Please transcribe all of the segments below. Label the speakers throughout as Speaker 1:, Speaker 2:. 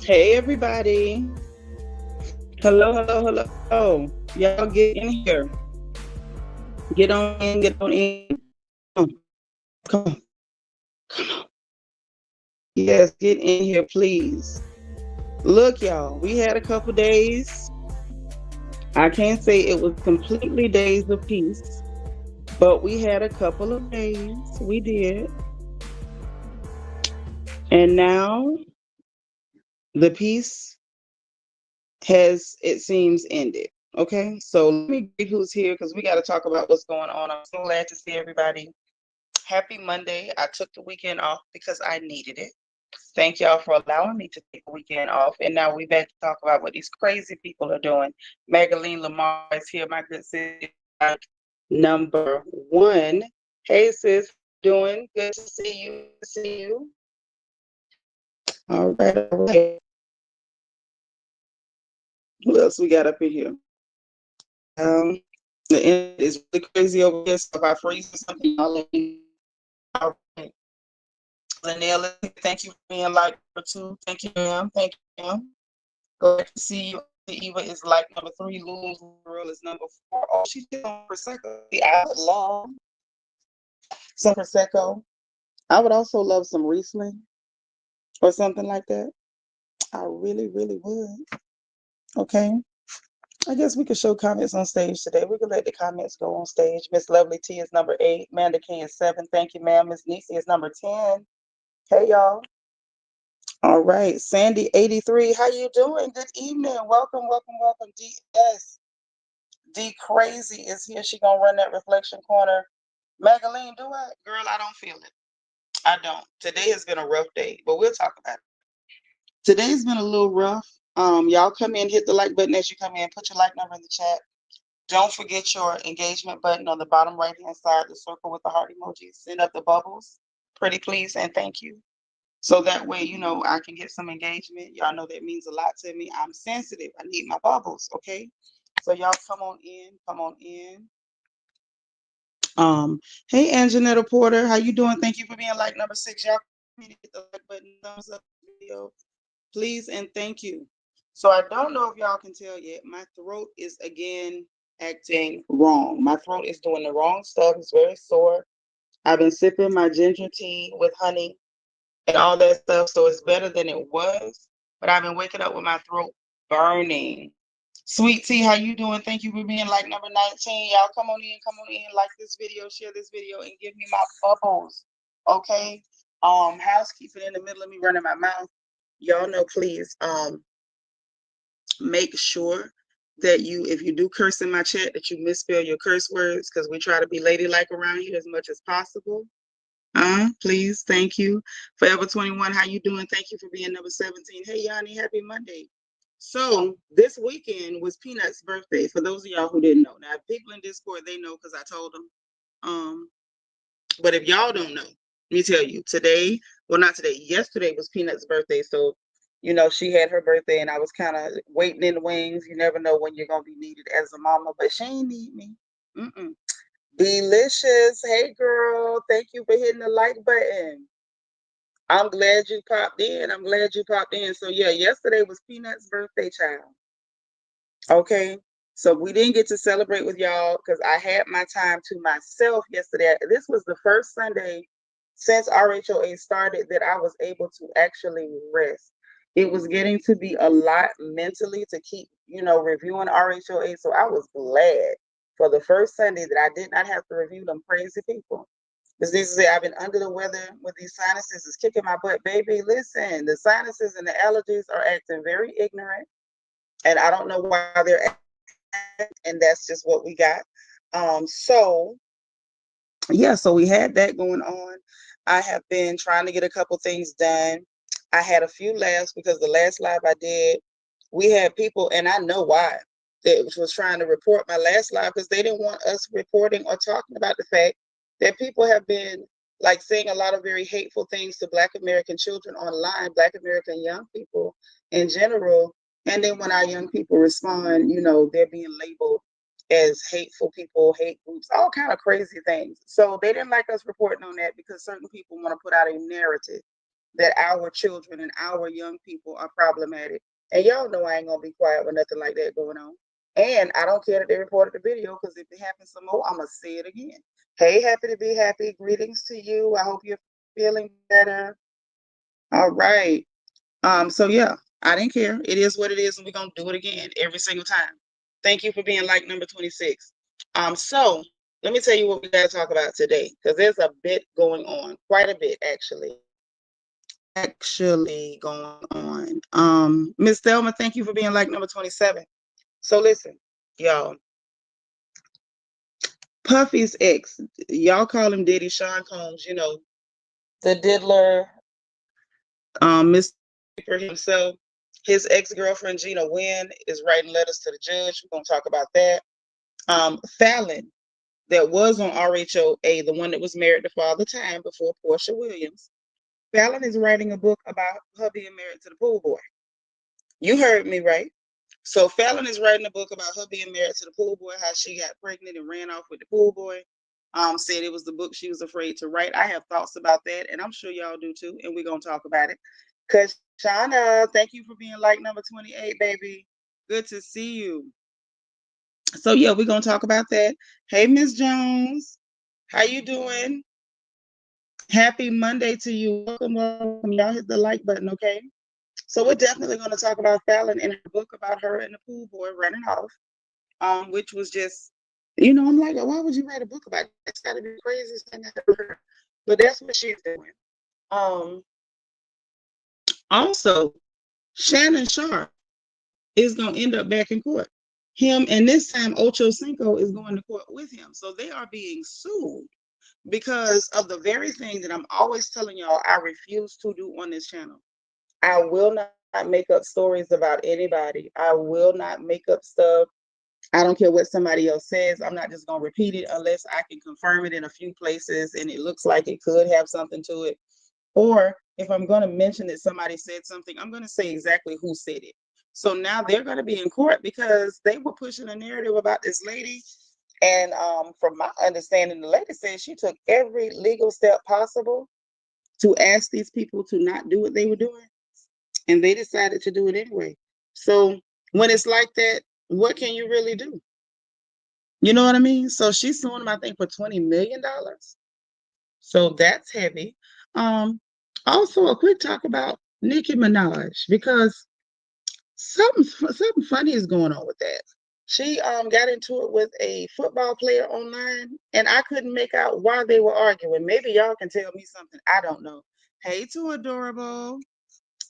Speaker 1: Hey everybody. Hello, hello, hello. Y'all get in here. Get on in, get on in. Come on, come on, come on. Yes, get in here, please. Look, y'all, we had a couple days. I can't say it was completely days of peace, but we had a couple of days. We did. And now the peace has, it seems, ended. Okay, so let me greet who's here because we got to talk about what's going on. I'm so glad to see everybody. Happy Monday. I took the weekend off because I needed it. Thank y'all for allowing me to take the weekend off. And now we back to talk about what these crazy people are doing. Magaline Lamar is here, my good sis, like number one. Hey sis, doing? Good to see you. Good to see you. All right, all right. Who else we got up in here? The internet is really crazy over here. So if I freeze or something, y'all let me know. All right. Linnell, thank you for being like number two. Thank you, ma'am. Thank you, ma'am. Glad to see you. Eva is like number three. Lulu's girl is number four. Oh, she's on Prosecco. I would love some Prosecco. I would also love some Riesling or something like that. I really, really would. Okay. I guess we could show comments on stage today. We could let the comments go on stage. Miss Lovely T is number 8. Amanda King is 7. Thank you, ma'am. Miss Nisi is number 10. Hey, y'all. All right. Sandy 83. How you doing? Good evening. Welcome, welcome, welcome. DS. D Crazy is here. She gonna run that reflection corner. Magaline, do it. Girl, I don't feel it. I don't. Today has been a rough day, but we'll talk about it. Today's been a little rough. Y'all come in, hit the like button as you come in, put your like number in the chat. Don't forget your engagement button on the bottom right hand side, the circle with the heart emoji. Send up the bubbles. Pretty please and thank you. So that way, you know, I can get some engagement. Y'all know that means a lot to me. I'm sensitive. I need my bubbles, okay? So y'all come on in, come on in. Hey Anjanetta Porter, how you doing? Thank you for being like number 6. Y'all hit the like button, thumbs up video, please and thank you. So I don't know if y'all can tell yet, my throat is again acting wrong. My throat is doing the wrong stuff. It's very sore. I've been sipping my ginger tea with honey and all that stuff, so it's better than it was. But I've been waking up with my throat burning. Sweet Tea, how you doing? Thank you for being like number 19. Y'all come on in, like this video, share this video, and give me my bubbles. Okay. Housekeeping in the middle of me running my mouth. Y'all know, please, make sure that you, if you do curse in my chat, that you misspell your curse words, because we try to be ladylike around here as much as possible. Please, thank you. Forever 21, how you doing? Thank you for being number 17. Hey, Yanni, happy Monday. So this weekend was Peanut's birthday. For those of y'all who didn't know, now people in Discord, they know because I told them. But if y'all don't know, let me tell you. Today, well, not today. Yesterday was Peanut's birthday. So, you know, she had her birthday, and I was kind of waiting in the wings. You never know when you're gonna be needed as a mama, but she ain't need me. Delicious. Hey, girl. Thank you for hitting the like button. I'm glad you popped in. I'm glad you popped in. So yeah, yesterday was Peanut's birthday, child. Okay. So we didn't get to celebrate with y'all because I had my time to myself yesterday. This was the first Sunday since RHOA started that I was able to actually rest. It was getting to be a lot mentally to keep, you know, reviewing RHOA. So I was glad for the first Sunday that I did not have to review them crazy people. Because this is it. I've been under the weather with these sinuses. It's kicking my butt, baby. Listen, the sinuses and the allergies are acting very ignorant, and I don't know why they're acting, and that's just what we got. So yeah, so we had that going on. I have been trying to get a couple things done. I had a few laughs because the last live I did, we had people, and I know why, that was trying to report my last live because they didn't want us reporting or talking about the fact that people have been like saying a lot of very hateful things to Black American children online, Black American young people in general. And then when our young people respond, you know, they're being labeled as hateful people, hate groups, all kind of crazy things. So they didn't like us reporting on that because certain people want to put out a narrative that our children and our young people are problematic. And y'all know I ain't gonna be quiet with nothing like that going on. And I don't care that they reported the video, because if it happens some more, I'm gonna say it again. Hey, happy to be happy. Greetings to you. I hope you're feeling better. All right. So yeah, I didn't care. It is what it is, and we're gonna do it again every single time. Thank you for being like number 26. So let me tell you what we gotta talk about today, because there's a bit going on, quite a bit actually. Going on. Miss Thelma, thank you for being like number 27. So listen, y'all. Puffy's ex, y'all call him Diddy, Sean Combs, you know, the diddler, Mr. himself. His ex-girlfriend Gina Win is writing letters to the judge. We're gonna talk about that. Falynn, that was on RHOA, the one that was married to Father Time before Portia Williams. Falynn is writing a book about her being married to the Poolboy. You heard me right. So Falynn is writing a book about her being married to the Poolboy, how she got pregnant and ran off with the Poolboy. Said it was the book she was afraid to write. I have thoughts about that, and I'm sure y'all do too, and we're gonna talk about it. Kashana, thank you for being like number 28, baby. Good to see you. So yeah, we're gonna talk about that. Hey, Miss Jones, how you doing? Happy Monday to you. Welcome, welcome. Y'all hit the like button, okay? So we're definitely going to talk about Falynn and her book about her and the Poolboy running off, which was just, I'm like, why would you write a book about it? It's got to be the craziest thing I've ever heard. But that's what she's doing. Also, Shannon Sharpe is going to end up back in court. Him, and this time Ochocinco is going to court with him. So they are being sued because of the very thing that I'm always telling y'all I refuse to do on this channel. I will not make up stories about anybody. I will not make up stuff. I don't care what somebody else says. I'm not just going to repeat it unless I can confirm it in a few places and it looks like it could have something to it. Or if I'm going to mention that somebody said something, I'm going to say exactly who said it. So now they're going to be in court because they were pushing a narrative about this lady. And from my understanding, the lady said she took every legal step possible to ask these people to not do what they were doing. And they decided to do it anyway. So when it's like that, what can you really do? You know what I mean? So she's suing them, I think, for $20 million. So that's heavy. Also, a quick talk about Nicki Minaj, because something funny is going on with that. She got into it with a football player online, and I couldn't make out why they were arguing. Maybe y'all can tell me something. I don't know. Hey, too adorable.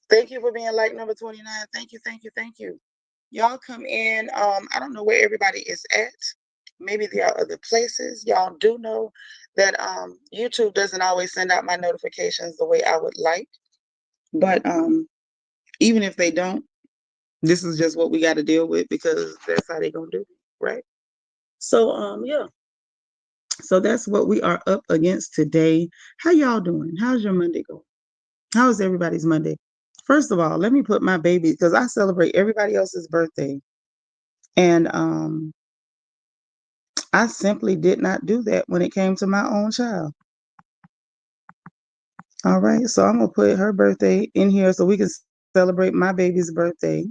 Speaker 1: Thank you for being like number 29. Thank you, thank you, thank you. Y'all come in. I don't know where everybody is at. Maybe there are other places. Y'all do know that YouTube doesn't always send out my notifications the way I would like. But even if they don't, this is just what we got to deal with, because that's how they're going to do it, right? So, yeah. So that's what we are up against today. How y'all doing? How's your Monday going? How is everybody's Monday? First of all, let me put my baby, because I celebrate everybody else's birthday. And I simply did not do that when it came to my own child. All right, so I'm going to put her birthday in here so we can celebrate my baby's birthday.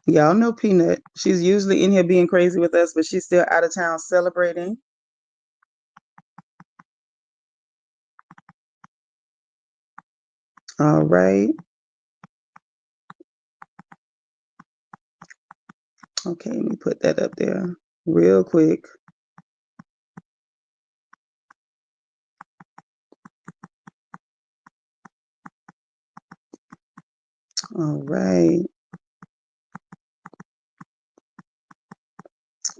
Speaker 1: Y'all know Peanut. She's usually in here being crazy with us, but she's still out of town celebrating. All right. Okay, let me put that up there real quick. All right.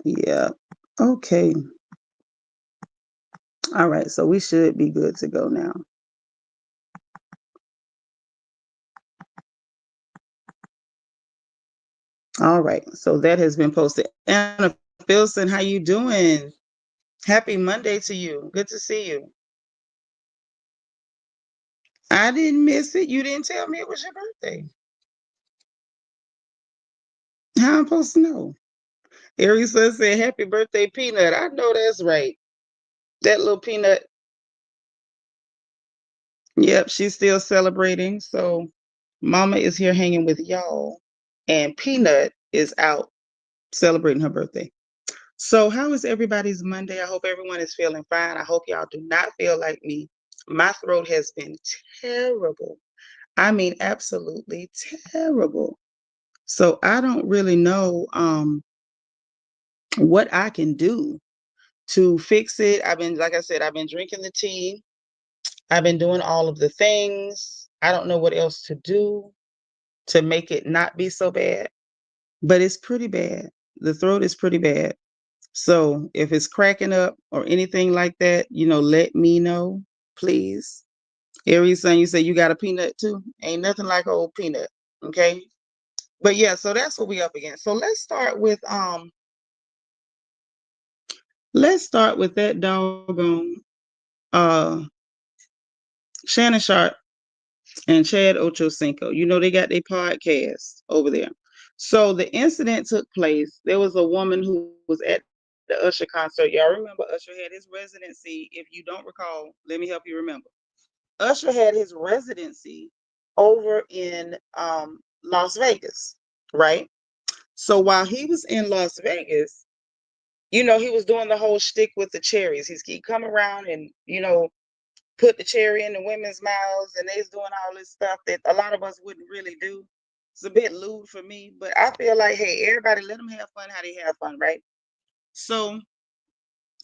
Speaker 1: Yeah. Okay. All right, so we should be good to go now. All right, so that has been posted. Anna Filson, how you doing? Happy Monday to you. Good to see you. I didn't miss it. You didn't tell me it was your birthday. How am I supposed to know? Arisa said, happy birthday, Peanut. I know that's right. That little peanut. Yep, she's still celebrating. So Mama is here hanging with y'all, and Peanut is out celebrating her birthday. So how is everybody's Monday? I hope everyone is feeling fine. I hope y'all do not feel like me. My throat has been terrible. I mean, absolutely terrible. So I don't really know what I can do to fix it. I've been, like I said, I've been drinking the tea. I've been doing all of the things. I don't know what else to do to make it not be so bad, but it's pretty bad. The throat is pretty bad. So if it's cracking up or anything like that, let me know, please. Every son, you say you got a peanut too. Ain't nothing like old peanut. Okay. But yeah, so that's what we up against. So let's start with that doggone uh Shannon Sharpe and Chad Ochocinco. They got their podcast over there. So the incident took place. There was a woman who was at the Usher concert. Y'all remember Usher had his residency. If you don't recall, let me help you remember. Usher had his residency over in Las Vegas, right? So while he was in Las Vegas, he was doing the whole shtick with the cherries. He'd come around and, put the cherry in the women's mouths, and they's doing all this stuff that a lot of us wouldn't really do. It's a bit lewd for me, but I feel like, hey, everybody let them have fun how they have fun, right? So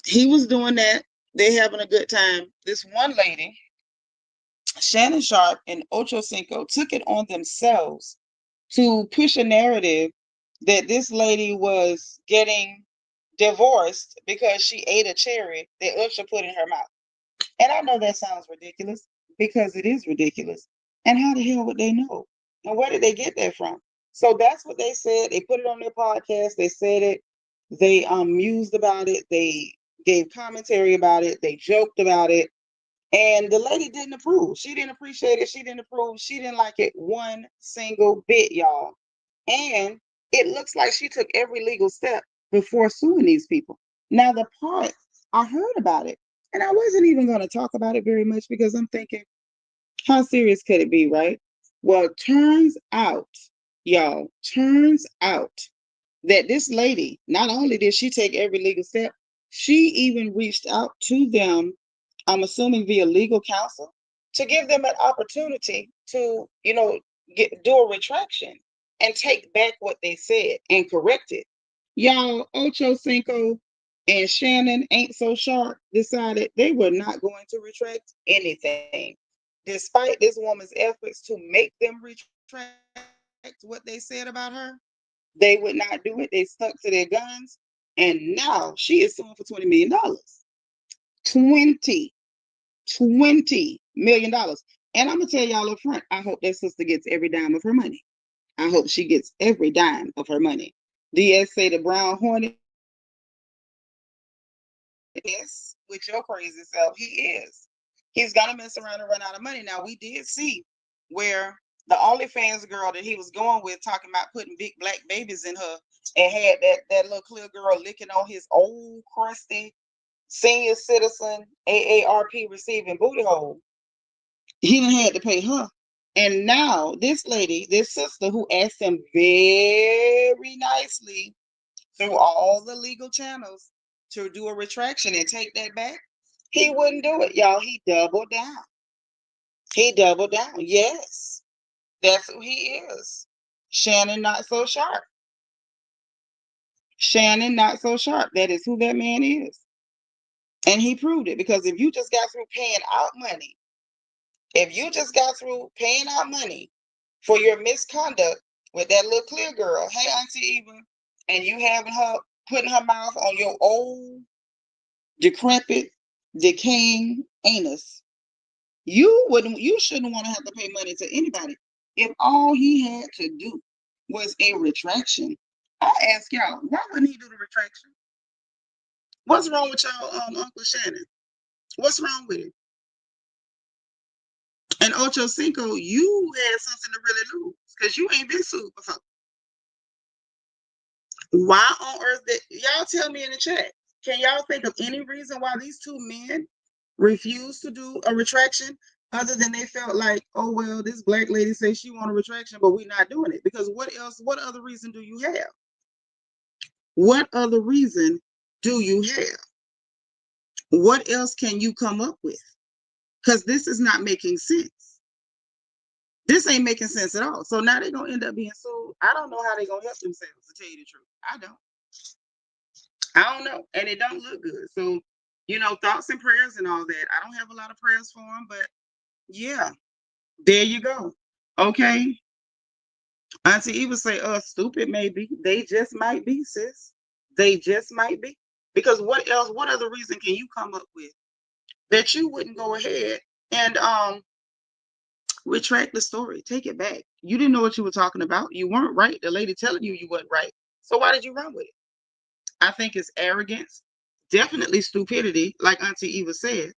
Speaker 1: he was doing that. They having a good time. This one lady, Shannon Sharpe and Ochocinco, took it on themselves to push a narrative that this lady was getting divorced because she ate a cherry that Usher put in her mouth. And I know that sounds ridiculous because it is ridiculous. And how the hell would they know? And where did they get that from? So that's what they said. They put it on their podcast. They said it. They mused about it. They gave commentary about it. They joked about it. And the lady didn't approve. She didn't appreciate it. She didn't approve. She didn't like it one single bit, y'all. And it looks like she took every legal step before suing these people. Now, the part I heard about it, and I wasn't even going to talk about it very much because I'm thinking, how serious could it be, right? Well, turns out, y'all, turns out that this lady, not only did she take every legal step, she even reached out to them, I'm assuming via legal counsel, to give them an opportunity to, do a retraction and take back what they said and correct it. Y'all, Ocho Cinco and Shannon Ain't So Sharp decided they were not going to retract anything, despite this woman's efforts to make them retract what they said about her. They would not do it. They stuck to their guns. And now she is suing for $20 million. 20, $20 million. And I'm going to tell y'all up front, I hope that sister gets every dime of her money. I hope she gets every dime of her money. DS say the Brown Hornet, yes, with your crazy self, he is. He's going to mess around and run out of money. Now, we did see where the OnlyFans girl that he was going with talking about putting big black babies in her and had that little clear girl licking on his old crusty senior citizen AARP receiving booty hole. He done had to pay her. And now this lady, this sister who asked him very nicely through all the legal channels to do a retraction and take that back, he wouldn't do it, y'all. He doubled down. He doubled down. Yes, that's who he is. Shannon Not So Sharp. Shannon Not So Sharp. That is who that man is. And he proved it because if you just got through paying out money, if you just got through paying out money for your misconduct with that little clear girl, hey Auntie Eva, and you having her putting her mouth on your old, decrepit, decaying anus, you shouldn't want to have to pay money to anybody. If all he had to do was a retraction, I ask y'all, why wouldn't he do the retraction? What's wrong with y'all, Uncle Shannon? What's wrong with it? And Ocho Cinco, you had something to really lose because you ain't been sued before. Why on earth did y'all tell me in the chat? Can y'all think of any reason why these two men refused to do a retraction other than they felt like, oh, well, this black lady says she want a retraction, but we're not doing it? Because what other reason do you have? What other reason do you have? What else can you come up with? Because this is not making sense. This ain't making sense at all. So now they're going to end up being sued. I don't know how they're going to help themselves, to tell you the truth. I don't know. And it don't look good. So, thoughts and prayers and all that. I don't have a lot of prayers for them, but yeah, there you go. Okay. Auntie Eva say, stupid maybe. They just might be, sis. They just might be. Because what other reason can you come up with that you wouldn't go ahead and retract the story? Take it back. You didn't know what you were talking about. You weren't right. The lady telling you weren't right. So why did you run with it? I think it's arrogance, definitely stupidity, like Auntie Eva said.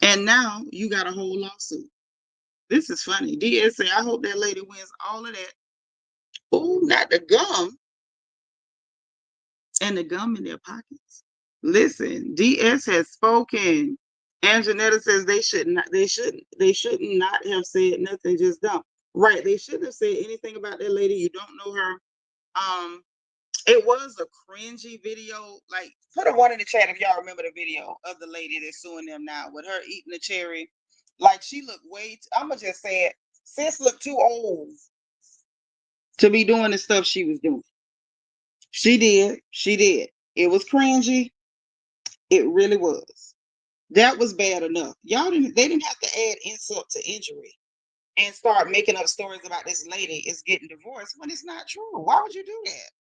Speaker 1: And now you got a whole lawsuit. This is funny. DS say, I hope that lady wins all of that. Oh, not the gum. And the gum in their pockets. Listen, DS has spoken. And Janetta says they should not have said nothing, just dumb. Right. They shouldn't have said anything about that lady. You don't know her. It was a cringy video. Like, put a one in the chat if y'all remember the video of the lady that's suing them now with her eating a cherry. Like, she looked I'ma just say it. Sis looked too old to be doing the stuff she was doing. She did. It was cringy. It really was. That was bad enough. They didn't have to add insult to injury and start making up stories about this lady is getting divorced when it's not true. Why would you do that?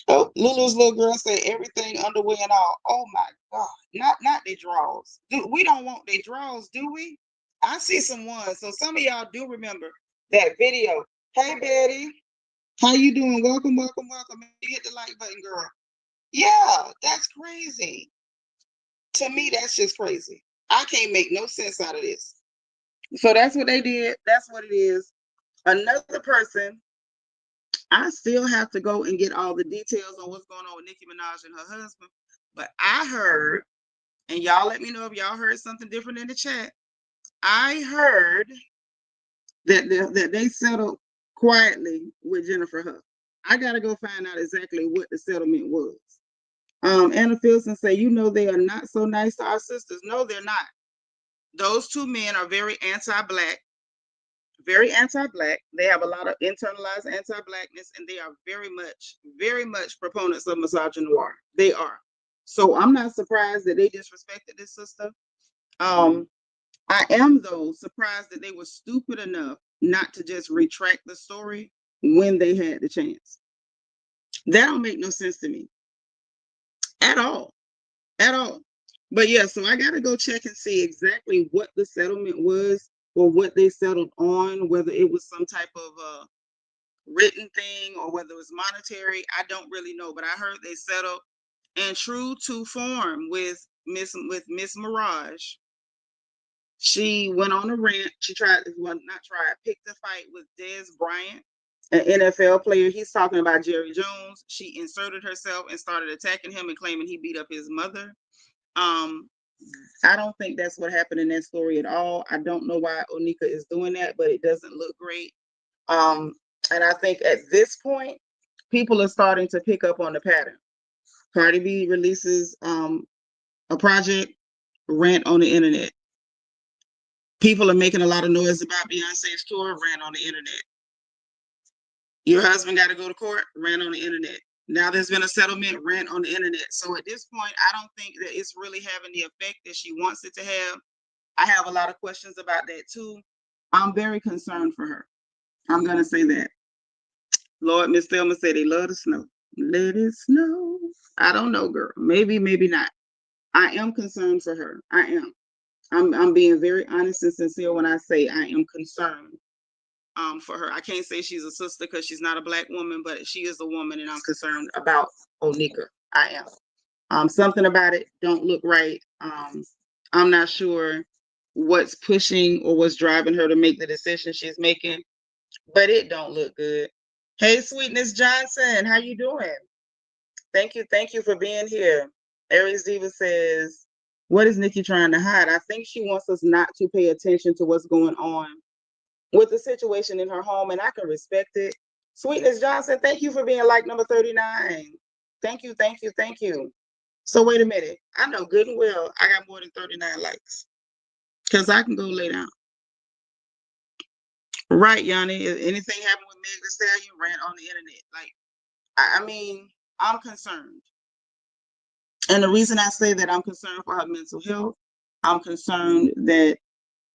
Speaker 1: Oh, Lulu's little girl said everything underwear and all. Oh my God. Not their drawers. We don't want their drawers, do we? I see some ones. So some of y'all do remember that video. Hey Betty. How you doing? Welcome. Hit the like button, girl. Yeah, that's crazy. To me, that's just crazy. I can't make no sense out of this. So that's what they did. That's what it is. Another person, I still have to go and get all the details on what's going on with Nicki Minaj and her husband. But I heard, and y'all let me know if y'all heard something different in the chat. I heard that they settled quietly with Jennifer Huff. I gotta go find out exactly what the settlement was. Anna Filson say, they are not so nice to our sisters. No, they're not. Those two men are very anti-black. Very anti-black. They have a lot of internalized anti-blackness, and they are very much proponents of misogynoir. They are. So I'm not surprised that they disrespected this sister. I am, though, surprised that they were stupid enough not to just retract the story when they had the chance. That don't make no sense to me. At all. But yeah, so I got to go check and see exactly what the settlement was or what they settled on, whether it was some type of written thing or whether it was monetary. I don't really know, but I heard they settled. And true to form with Miss Mirage, she went on a rant. She picked a fight with Dez Bryant, an NFL player. He's talking about Jerry Jones. She inserted herself and started attacking him and claiming he beat up his mother. I don't think that's what happened in that story at all. I don't know why Onika is doing that, but it doesn't look great. And I think at this point, people are starting to pick up on the pattern. Cardi B releases a project, rant on the internet. People are making a lot of noise about Beyonce's tour, rant on the internet. Your husband got to go to court, rant on the internet. Now there's been a settlement, rant on the internet. So at this point, I don't think that it's really having the effect that she wants it to have. I have a lot of questions about that too. I'm very concerned for her. I'm going to say that. Lord, Miss Thelma said they love the snow. Let it snow. I don't know, girl. Maybe not. I am concerned for her. I am. I'm being very honest and sincere when I say I am concerned for her. I can't say she's a sister because she's not a Black woman, but she is a woman, and I'm concerned about Onika. I am. Something about it don't look right. I'm not sure what's pushing or what's driving her to make the decision she's making, but it don't look good. Hey, Sweetness Johnson, how you doing? Thank you for being here. Aries Diva says, what is Nicki trying to hide? I think she wants us not to pay attention to what's going on with the situation in her home, and I can respect it. Sweetness Johnson, thank you for being like number 39. Thank you, thank you, thank you. So wait a minute. I know good and well I got more than 39 likes. Because I can go lay down. Right, Yanni. If anything happened with Meg Thee Stallion, ran on the internet. Like, I mean, I'm concerned. And the reason I say that I'm concerned for her mental health, I'm concerned that,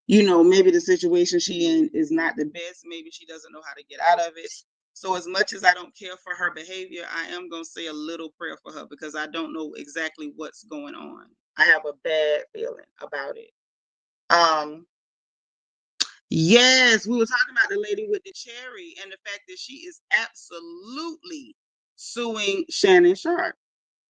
Speaker 1: you know, maybe the situation she in is not the best. Maybe she doesn't know how to get out of it. So as much as I don't care for her behavior, I am going to say a little prayer for her because I don't know exactly what's going on. I have a bad feeling about it. Yes, we were talking about the lady with the cherry and the fact that she is absolutely suing Shannon Sharpe.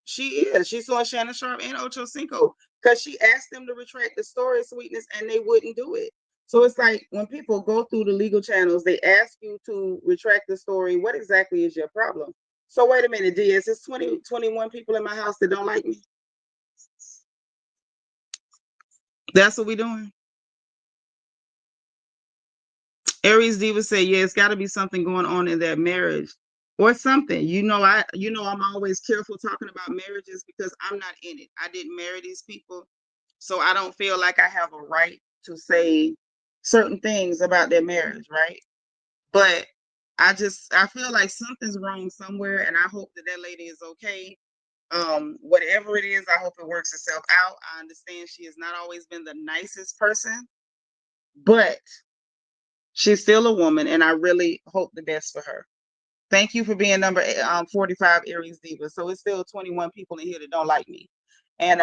Speaker 1: She is. She's suing Shannon Sharpe and Ochocinco because she asked them to retract the story, Sweetness, and they wouldn't do it. So it's like when people go through the legal channels, they ask you to retract the story. What exactly is your problem? So wait a minute, DS, it's 21 people in my house that don't like me. That's what we're doing. Aries Diva said, yeah, it's got to be something going on in that marriage or something. I'm always careful talking about marriages because I'm not in it. I didn't marry these people. So I don't feel like I have a right to say certain things about their marriage, right? But I feel like something's wrong somewhere, and I hope that lady is okay. Whatever it is, I hope it works itself out. I understand she has not always been the nicest person, but she's still a woman, and I really hope the best for her. Thank you for being number 45, Aries Diva. So it's still 21 people in here that don't like me. And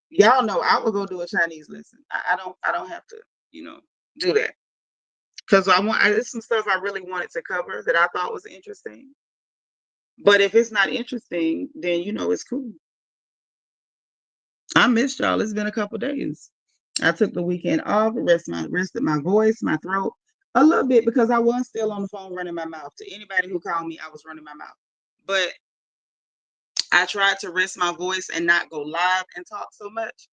Speaker 1: y'all know I will go do a Chinese lesson. I don't have to, do that. Because there's some stuff I really wanted to cover that I thought was interesting. But if it's not interesting, then it's cool. I missed y'all. It's been a couple days. I took the weekend off, rested my voice, my throat a little bit because I was still on the phone running my mouth. To anybody who called me, I was running my mouth. But I tried to rest my voice and not go live and talk so much.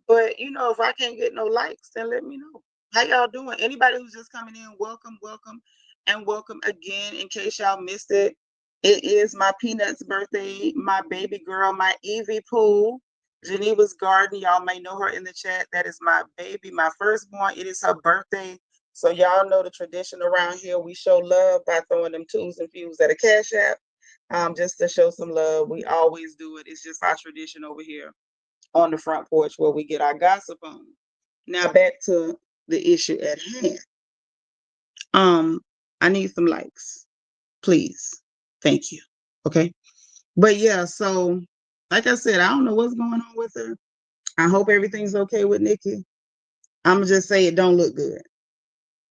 Speaker 1: But if I can't get no likes, then let me know. How y'all doing? Anybody who's just coming in, welcome, and welcome again. In case y'all missed it, it is my Peanut's birthday, my baby girl, my Evie Pool, Geneva's Garden. Y'all may know her in the chat. That is my baby, my firstborn. It is her birthday. So y'all know the tradition around here. We show love by throwing them twos and fews at a Cash App. Just to show some love. We always do it. It's just our tradition over here on the front porch where we get our gossip on. Now back to the issue at hand. I need some likes, please. Thank you. Okay. But yeah, so like I said, I don't know what's going on with her. I hope everything's okay with Nicki. I'm gonna just say it don't look good.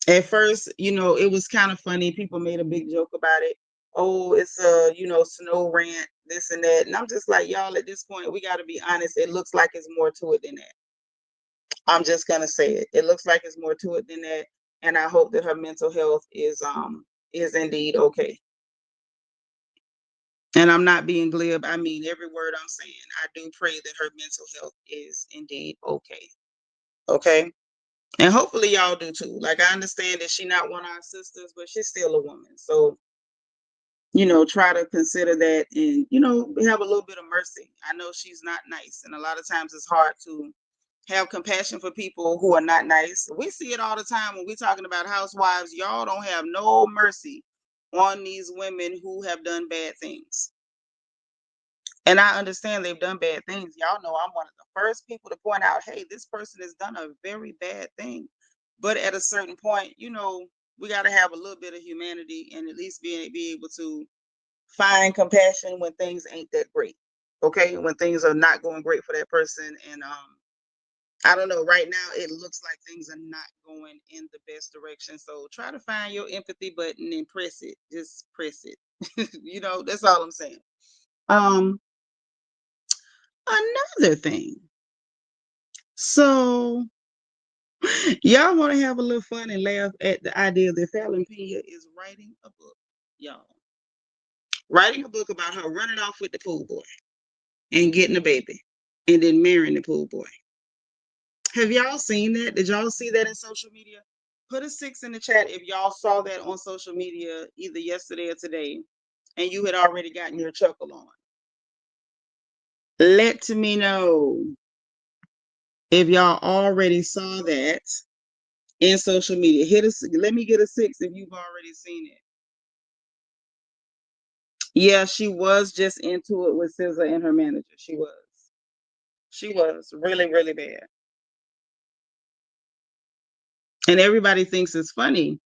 Speaker 1: At first, it was kind of funny. People made a big joke about it. Oh, it's a, snow rant, this and that. And I'm just like, y'all, at this point, we got to be honest. It looks like it's more to it than that. I'm just gonna say it. It looks like it's more to it than that. And I hope that her mental health is indeed okay. And I'm not being glib. I mean every word I'm saying. I do pray that her mental health is indeed okay. Okay. And hopefully y'all do too. Like I understand that she's not one of our sisters, but she's still a woman. So, try to consider that and, have a little bit of mercy. I know she's not nice. And a lot of times it's hard to have compassion for people who are not nice. We see it all the time when we're talking about housewives. Y'all don't have no mercy on these women who have done bad things. And I understand they've done bad things. Y'all know I'm one of the first people to point out, hey, this person has done a very bad thing. But at a certain point, we got to have a little bit of humanity and at least be able to find compassion when things ain't that great. Okay, when things are not going great for that person. And I don't know, right now it looks like things are not going in the best direction. So try to find your empathy button and press it. Just press it. That's all I'm saying. Another thing. So y'all want to have a little fun and laugh at the idea that Falynn is writing a book, y'all. writing a book about her running off with the pool boy and getting a baby and then marrying the pool boy. Have y'all seen that? Did y'all see that in social media? Put a 6 in the chat if y'all saw that on social media either yesterday or today and you had already gotten your chuckle on. Let me know if y'all already saw that in social media. Let me get a 6 if you've already seen it. Yeah, she was just into it with SZA and her manager. She was. She was really, really bad. And everybody thinks it's funny.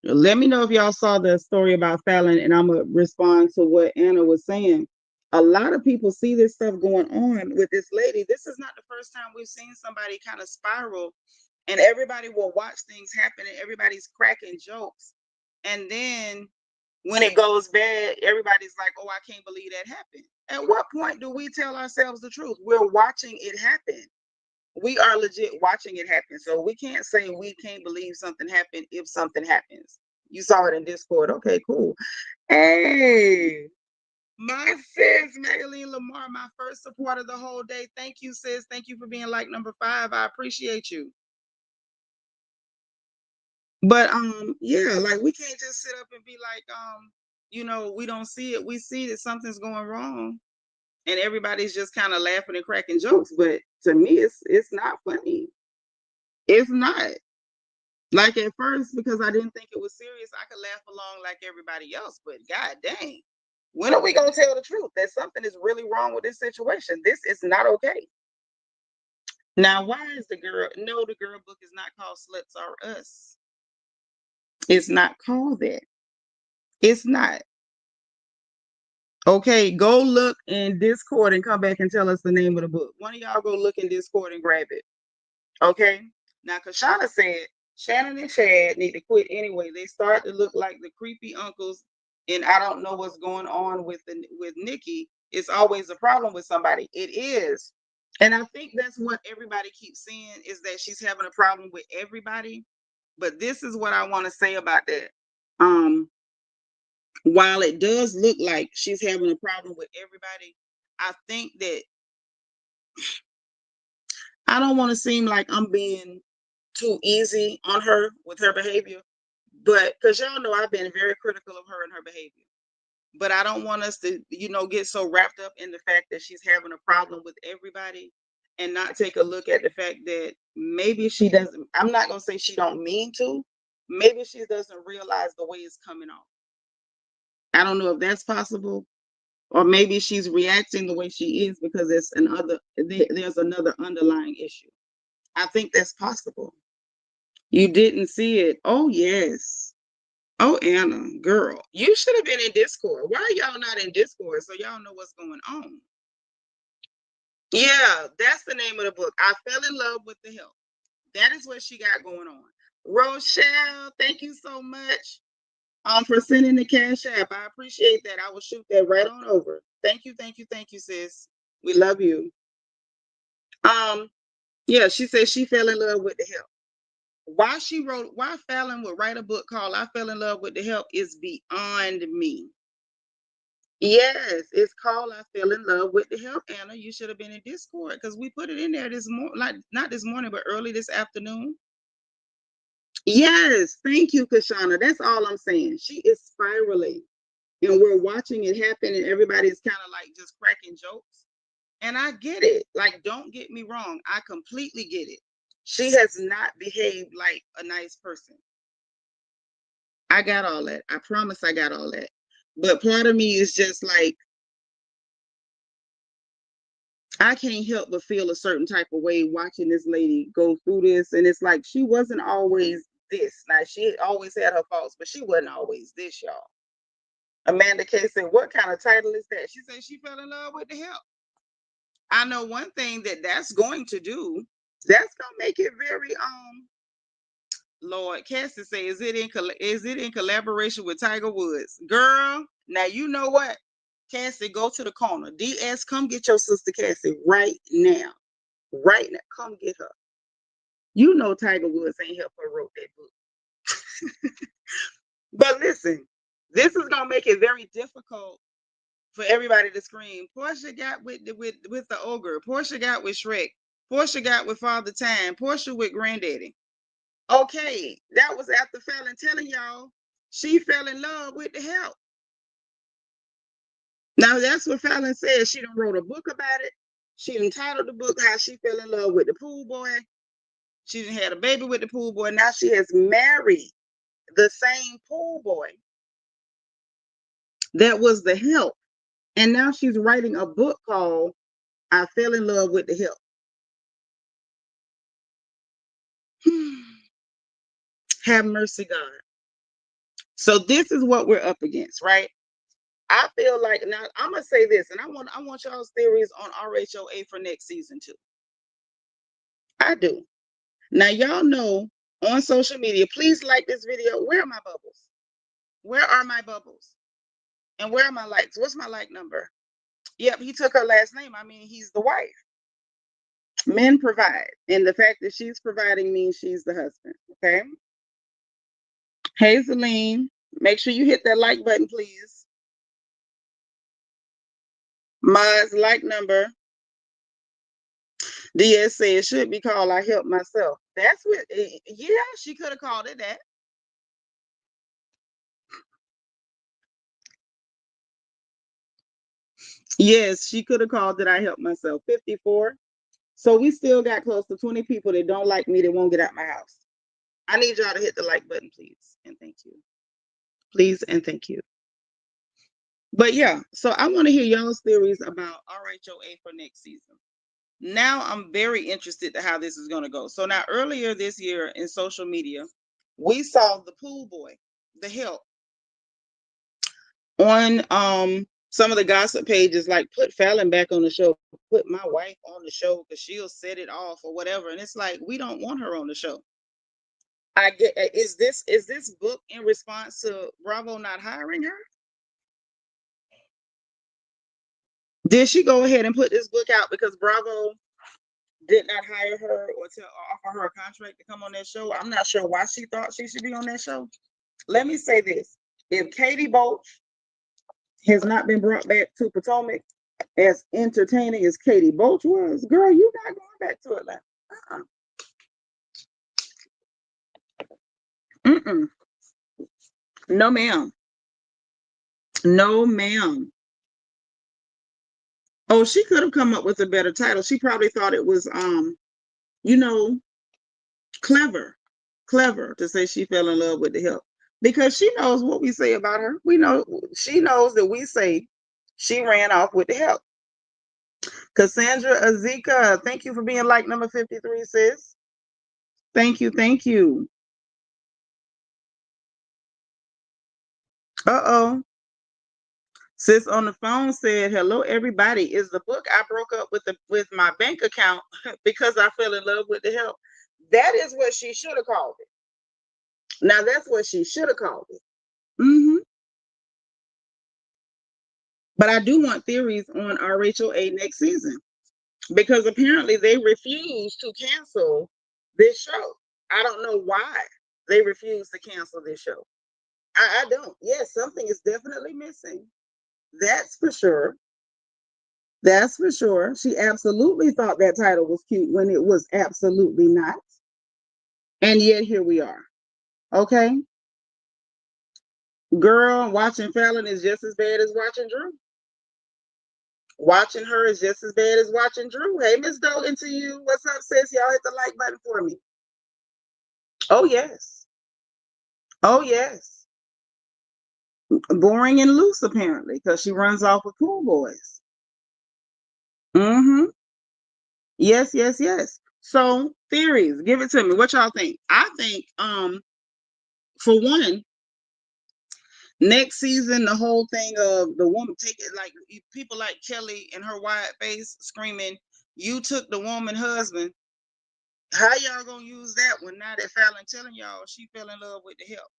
Speaker 1: Let me know if y'all saw the story about Fallon, and I'm going to respond to what Anna was saying. A lot of people see this stuff going on with this lady. This is not the first time we've seen somebody kind of spiral, and everybody will watch things happen, and everybody's cracking jokes. And then when it goes bad, everybody's like, oh, I can't believe that happened. At what point do we tell ourselves the truth? We're watching it happen. We are legit watching it happen. So we can't say we can't believe something happened if something happens. You saw it in Discord. Okay, cool. Hey, my sis, Magaline Lamar, my first supporter the whole day. Thank you, sis. Thank you for being like number 5. I appreciate you. But yeah, like we can't just sit up and be like, we don't see it. We see that something's going wrong. And everybody's just kind of laughing and cracking jokes. But to me, it's not funny. It's not. Like at first, because I didn't think it was serious, I could laugh along like everybody else. But god dang, when are we gonna tell the truth that something is really wrong with this situation? This is not okay. Now, why is the girl book is not called Sluts Are Us. It's not called that. It's not. Okay, go look in Discord and come back and tell us the name of the book. One of y'all go look in Discord and grab it. Okay. Now, Kashana said Shannon and Chad need to quit anyway. They start to look like the creepy uncles, and I don't know what's going on with Nicki. It's always a problem with somebody. It is. And I think that's what everybody keeps saying is that she's having a problem with everybody. But this is what I want to say about that. While it does look like she's having a problem with everybody, I think that I don't want to seem like I'm being too easy on her with her behavior, but because y'all know I've been very critical of her and her behavior. But I don't want us to, get so wrapped up in the fact that she's having a problem with everybody and not take a look at the fact that maybe she doesn't, I'm not going to say she don't mean to, maybe she doesn't realize the way it's coming off. I don't know if that's possible, or maybe she's reacting the way she is because there's another underlying issue. I think that's possible. You didn't see it. Oh, yes. Oh, Anna, girl, you should have been in Discord. Why are y'all not in Discord so y'all know what's going on? Yeah, that's the name of the book. I Fell in Love with the Help. That is what she got going on. Rochelle, thank you so much for sending the Cash App. I appreciate that. I will shoot that right on over. Thank you, sis. We love you. Yeah, she said she fell in love with the help. Why Fallon would write a book called I Fell in Love with the Help is beyond me. Yes, it's called I Fell in Love with the Help, Anna. You should have been in Discord because we put it in there this morning, like not this morning, but early this afternoon. Yes, thank you, Kashana. That's all I'm saying. She is spiraling, and we're watching it happen, and everybody's kind of like just cracking jokes. And I get it. Like, don't get me wrong. I completely get it. She has not behaved like a nice person. I got all that. I promise I got all that. But part of me is just like, I can't help but feel a certain type of way watching this lady go through this. And it's like, she wasn't always this. Now, she always had her faults, but she wasn't always this, y'all. Amanda K said, what kind of title is that? She said she fell in love with the help. I know one thing that's going to do, that's going to make it very, Lord, Cassie say, is it in collaboration with Tiger Woods? Girl, now you know what? Cassie, go to the corner. DS, come get your sister Cassie right now. Right now. Come get her. You know Tiger Woods ain't helped her wrote that book. But listen, This is gonna make it very difficult for everybody to scream. Portia got with the ogre. Portia got with Shrek. Portia got with Father Time. Portia with Granddaddy. Okay, that was after Fallon telling y'all she fell in love with the help. Now that's what Fallon said. She done wrote a book about it. She entitled the book how she fell in love with the pool boy. She done had a baby with the pool boy. Now she has married the same pool boy that was the help. And now she's writing a book called I Fell in Love with the Help. Have mercy, God. So this is what we're up against, right? I feel like now I'm gonna say this, and I want y'all's theories on RHOA for next season too. I do. Now y'all know on social media, please like this video. Where are my bubbles? Where are my bubbles? And where are my likes? What's my like number? Yep, he took her last name. I mean, he's the wife. Men provide, and the fact that she's providing means she's the husband. Okay. Hazeline, make sure you hit that like button, please. Ma's like number. DS said it should be called I Help Myself. That's what, yeah, she could have called it that. Yes, she could have called it I Help Myself. 54. So we still got close to 20 people that don't like me that won't get out my house. I need y'all to hit the like button, please. And thank you. Please and thank you. But yeah, so I want to hear y'all's theories about RHOA for next season. Now I'm very interested to how this is going to go. So now earlier this year in social media, we saw the pool boy, the help, on some of the gossip pages, like put Fallon back on the show, put my wife on the show because she'll set it off or whatever. And it's like, we don't want her on the show. I get, is this book in response to Bravo not hiring her? Did she go ahead and put this book out because Bravo did not hire her or to offer her a contract to come on that show? I'm not sure why she thought she should be on that show. Let me say this. If Katie Boach has not been brought back to Potomac as entertaining as Katie Boach was, girl, you're not going back to Atlanta. No, ma'am. No, ma'am. Oh, she could have come up with a better title. She probably thought it was, you know, clever to say she fell in love with the help, because she knows what we say about her. We know she knows that we say she ran off with the help. Cassandra Azika, thank you for being like number 53, sis. Thank you, thank you. Uh-oh. Sis on the phone said, hello, everybody. Is the book I broke up with my bank account because I fell in love with the help? That is what she should have called it. Now that's what she should have called it. But I do want theories on RHOA next season, because apparently they refuse to cancel this show. I don't know why they refuse to cancel this show. I don't. Yes, something is definitely missing. That's for sure. That's for sure. She absolutely thought that title was cute when it was absolutely not. And yet here we are. Okay. Girl, watching Fallon is just as bad as watching Drew. Watching her is just as bad as watching Drew. Hey, Miss Dogan, to you. What's up, sis? Y'all hit the like button for me. Oh, yes. Oh, yes. Boring and loose, apparently, because she runs off with cool boys. Yes, yes, yes. So, theories. Give it to me. What y'all think? I think, for one, next season, the whole thing of the woman take it, like people like Kelly and her wide face screaming, "You took the woman husband." How y'all gonna use that one now that Fallon telling y'all she fell in love with the help?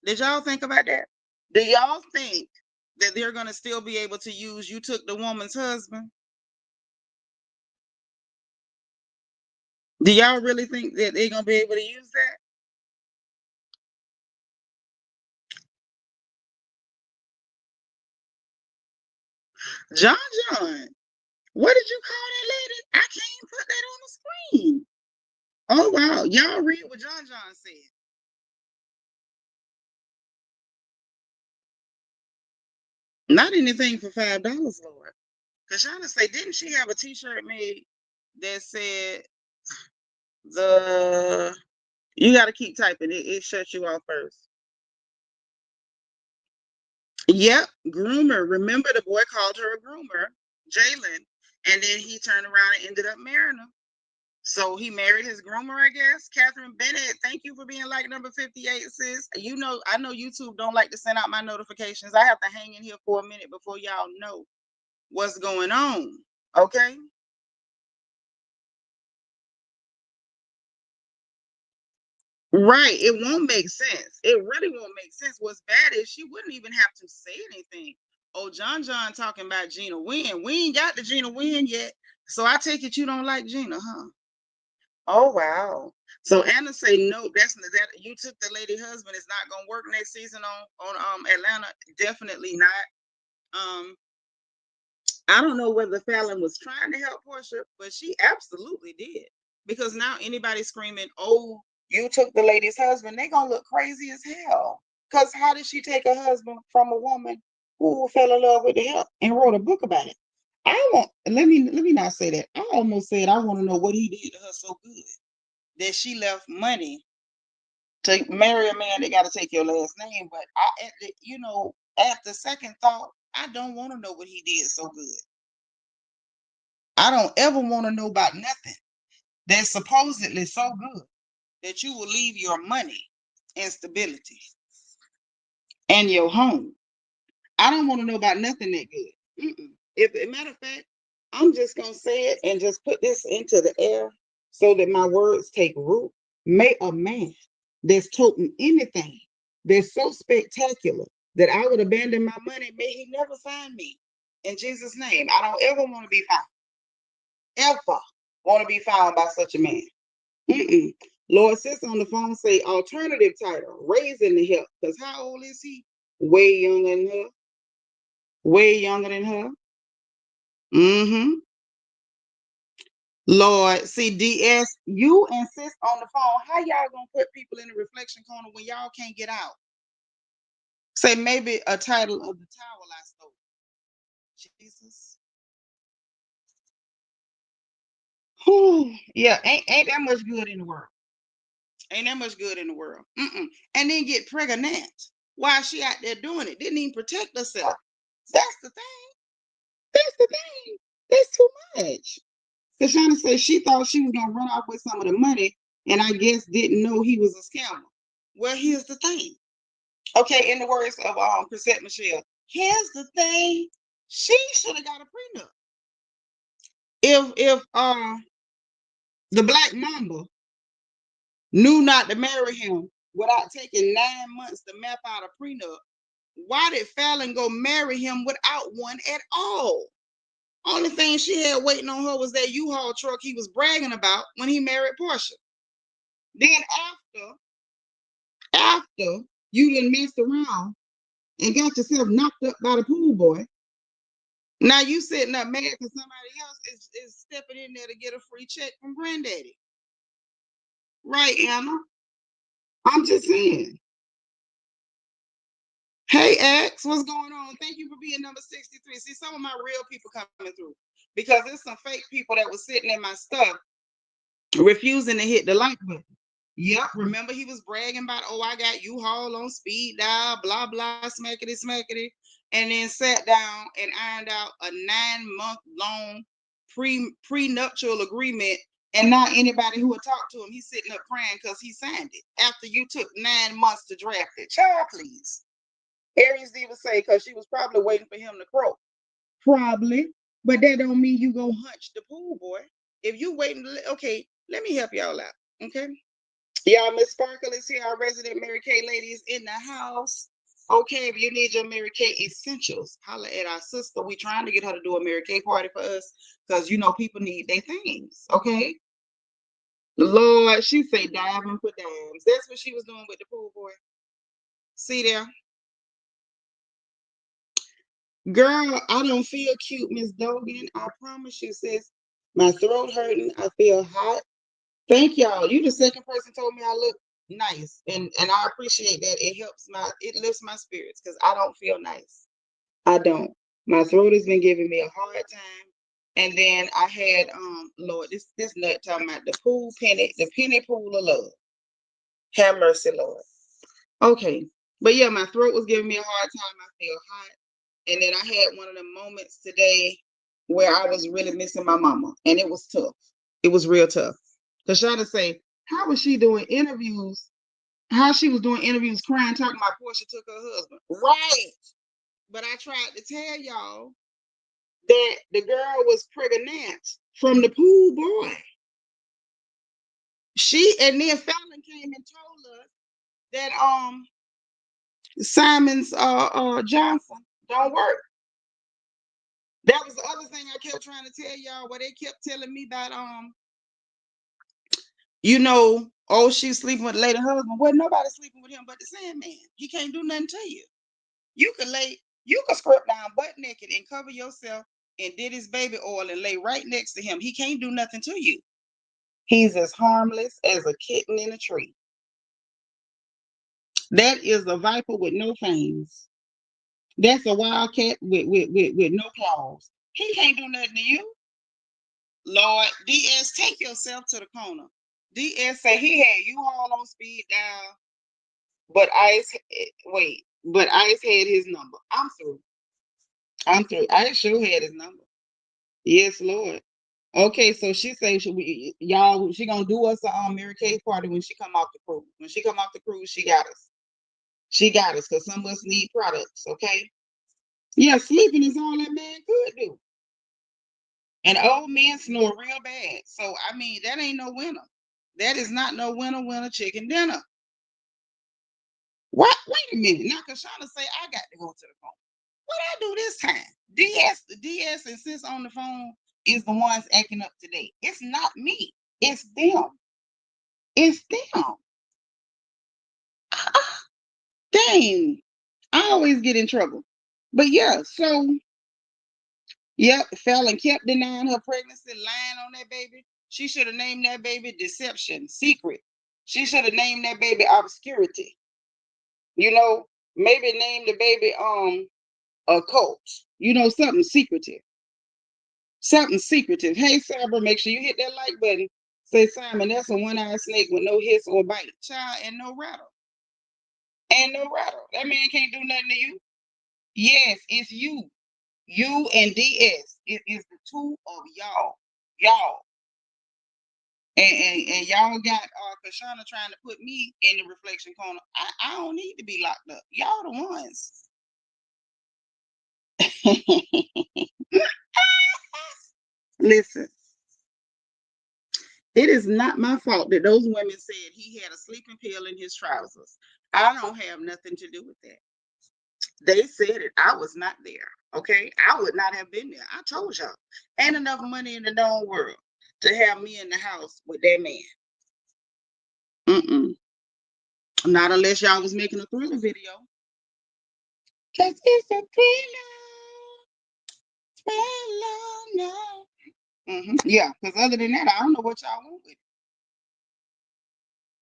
Speaker 1: Did y'all think about that? Do y'all think that they're gonna still be able to use "you took the woman's husband"? Do y'all really think that they're gonna be able to use that? John John. What did you call that lady? I can't put that on the screen. Oh wow. Y'all read what John John said. Not anything for $5, Lord. Because Shauna say, didn't she have a t-shirt made that said the you gotta keep typing it shuts you off first. Yep, groomer. Remember the boy called her a groomer, Jalen, and then he turned around and ended up marrying her. So he married his groomer, I guess. Catherine Bennett, thank you for being like number 58, sis. You know, I know YouTube don't like to send out my notifications. I have to hang in here for a minute before y'all know what's going on. Okay? Right. It won't make sense. It really won't make sense. What's bad is she wouldn't even have to say anything. Oh, John talking about Gina Win. We ain't got the Gina Win yet. So I take it you don't like Gina, huh? Oh wow. So Anna say no, that's that you took the lady husband. It's not gonna work next season on Atlanta. Definitely not. I don't know whether Fallon was trying to help Portia, but she absolutely did. Because now anybody screaming, "Oh, you took the lady's husband," they gonna look crazy as hell. Because how did she take a husband from a woman who fell in love with the help and wrote a book about it? I want let me not say that. I almost said I want to know what he did to her so good that she left money to marry a man that got to take your last name. But after second thought, I don't want to know what he did so good. I don't ever want to know about nothing that's supposedly so good that you will leave your money and stability and your home. I don't want to know about nothing that good. If a matter of fact, I'm just gonna say it and just put this into the air so that my words take root. May a man that's toting anything that's so spectacular that I would abandon my money, may he never find me. In Jesus' name, I don't ever want to be found. Ever want to be found by such a man. Mm-mm. Lord, sis on the phone say alternative title, raising the help. Because how old is he? Way younger than her. Way younger than her. Mm-hmm. Lord, see, DS, you and sis on the phone, how y'all gonna put people in the reflection corner when y'all can't get out? Say maybe a title of the towel I stole. Jesus. Whew. Yeah, ain't that much good in the world. Ain't that much good in the world. And then get pregnant while she out there doing it. Didn't even protect herself. That's the thing. That's the thing. That's too much. Kashana said she thought she was gonna run off with some of the money, and I guess didn't know he was a scammer. Well, here's the thing. Okay, in the words of Chrisette Michelle, here's the thing. She should have got a prenup. If the Black Mamba knew not to marry him without taking 9 months to map out a prenup, why did Fallon go marry him without one at all? Only thing she had waiting on her was that U-Haul truck he was bragging about when he married Portia. Then after you done messed around and got yourself knocked up by the pool boy, now you sitting up mad because somebody else is stepping in there to get a free check from granddaddy. Right, Anna? I'm just saying. Hey, X, what's going on? Thank you for being number 63. See, some of my real people coming through because there's some fake people that was sitting in my stuff refusing to hit the like button. Yep, remember he was bragging about, oh, I got U-Haul on speed dial, blah, blah, smackety, smackety, and then sat down and ironed out a 9-month long prenuptial agreement. And now anybody who would talk to him, he's sitting up crying because he signed it after you took 9 months to draft it. Child, please. Aries Diva say, because she was probably waiting for him to croak. Probably. But that don't mean you go hunch the pool boy. If you waiting, okay, let me help y'all out. Okay. Y'all, Miss Sparkle is here. Our resident Mary Kay ladies in the house. Okay, if you need your Mary Kay essentials, holla at our sister. We trying to get her to do a Mary Kay party for us because people need their things. Okay. Lord, she say diving for dimes. That's what she was doing with the pool boy. See there. Girl, I don't feel cute, Miss Dogan. I promise you, sis. My throat hurting. I feel hot. Thank y'all. You the second person told me I look nice. And I appreciate that. It lifts my spirits because I don't feel nice. I don't. My throat has been giving me a hard time. And then I had Lord, this nut talking about the penny pool of love. Have mercy, Lord. Okay. But yeah, my throat was giving me a hard time. I feel hot. And then I had one of the moments today where I was really missing my mama. And it was tough. It was real tough. Because Shannon say, how was she doing interviews? How she was doing interviews crying, talking about Portia took her husband. Right. But I tried to tell y'all that the girl was pregnant from the pool boy. And then Fallon came and told us that Simon's Johnson don't work. That was the other thing I kept trying to tell y'all, where they kept telling me about oh, she's sleeping with the lady husband. Well, nobody sleeping with him but the Sandman. He can't do nothing to you. You could strip down butt naked and cover yourself in Diddy's baby oil and lay right next to him. He can't do nothing to you. He's as harmless as a kitten in a tree. That is a viper with no fangs. That's a wildcat with no claws. He can't do nothing to you. Lord, DS, take yourself to the corner. DS said he had you all on speed dial, but Ice had his number. I'm through. Ice sure had his number. Yes, Lord. Okay, so she say she gonna do us a Mary Kay party when she come off the cruise. When she come off the cruise, she got us. She got us because some of us need products. Okay. Yeah, sleeping is all that man could do. And old men snore real bad. So I mean, that ain't no winner. That is not no winner chicken dinner. What? Wait a minute. Now Kashana say I got to go to the phone. What I do this time? DS insists on the phone is the ones acting up today. It's not me. It's them. It's them. Dang. I always get in trouble. But yeah, so yep, Fallon kept denying her pregnancy, lying on that baby. She should have named that baby Deception, Secret. She should have named that baby Obscurity. Maybe name the baby Occult. Something secretive. Something secretive. Hey, Sabra, make sure you hit that like button. Say, Simon, that's a one-eyed snake with no hiss or bite. Child, and no rattle. And no rattle. That man can't do nothing to you. Yes, it's you. You and DS. It is the two of y'all. Y'all. And y'all got Kashana trying to put me in the reflection corner. I don't need to be locked up. Y'all the ones. Listen. It is not my fault that those women said he had a sleeping pill in his trousers. I don't have nothing to do with that. They said it. I was not there. Okay. I would not have been there. I told y'all. Ain't enough money in the known world to have me in the house with that man. Not unless y'all was making a Thriller video. Cause it's a thriller now. Yeah, because other than that, I don't know what y'all want with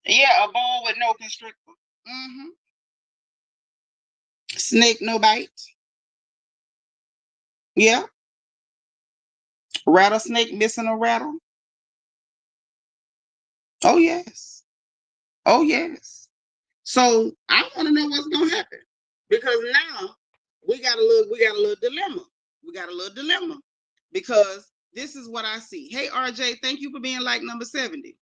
Speaker 1: it. Yeah, a ball with no constrictor. Snake, no bite. Yeah. Rattlesnake missing a rattle. Oh yes. Oh yes. So I want to know what's gonna happen because now we got a little dilemma. We got a little dilemma because this is what I see. Hey RJ, thank you for being like number 70.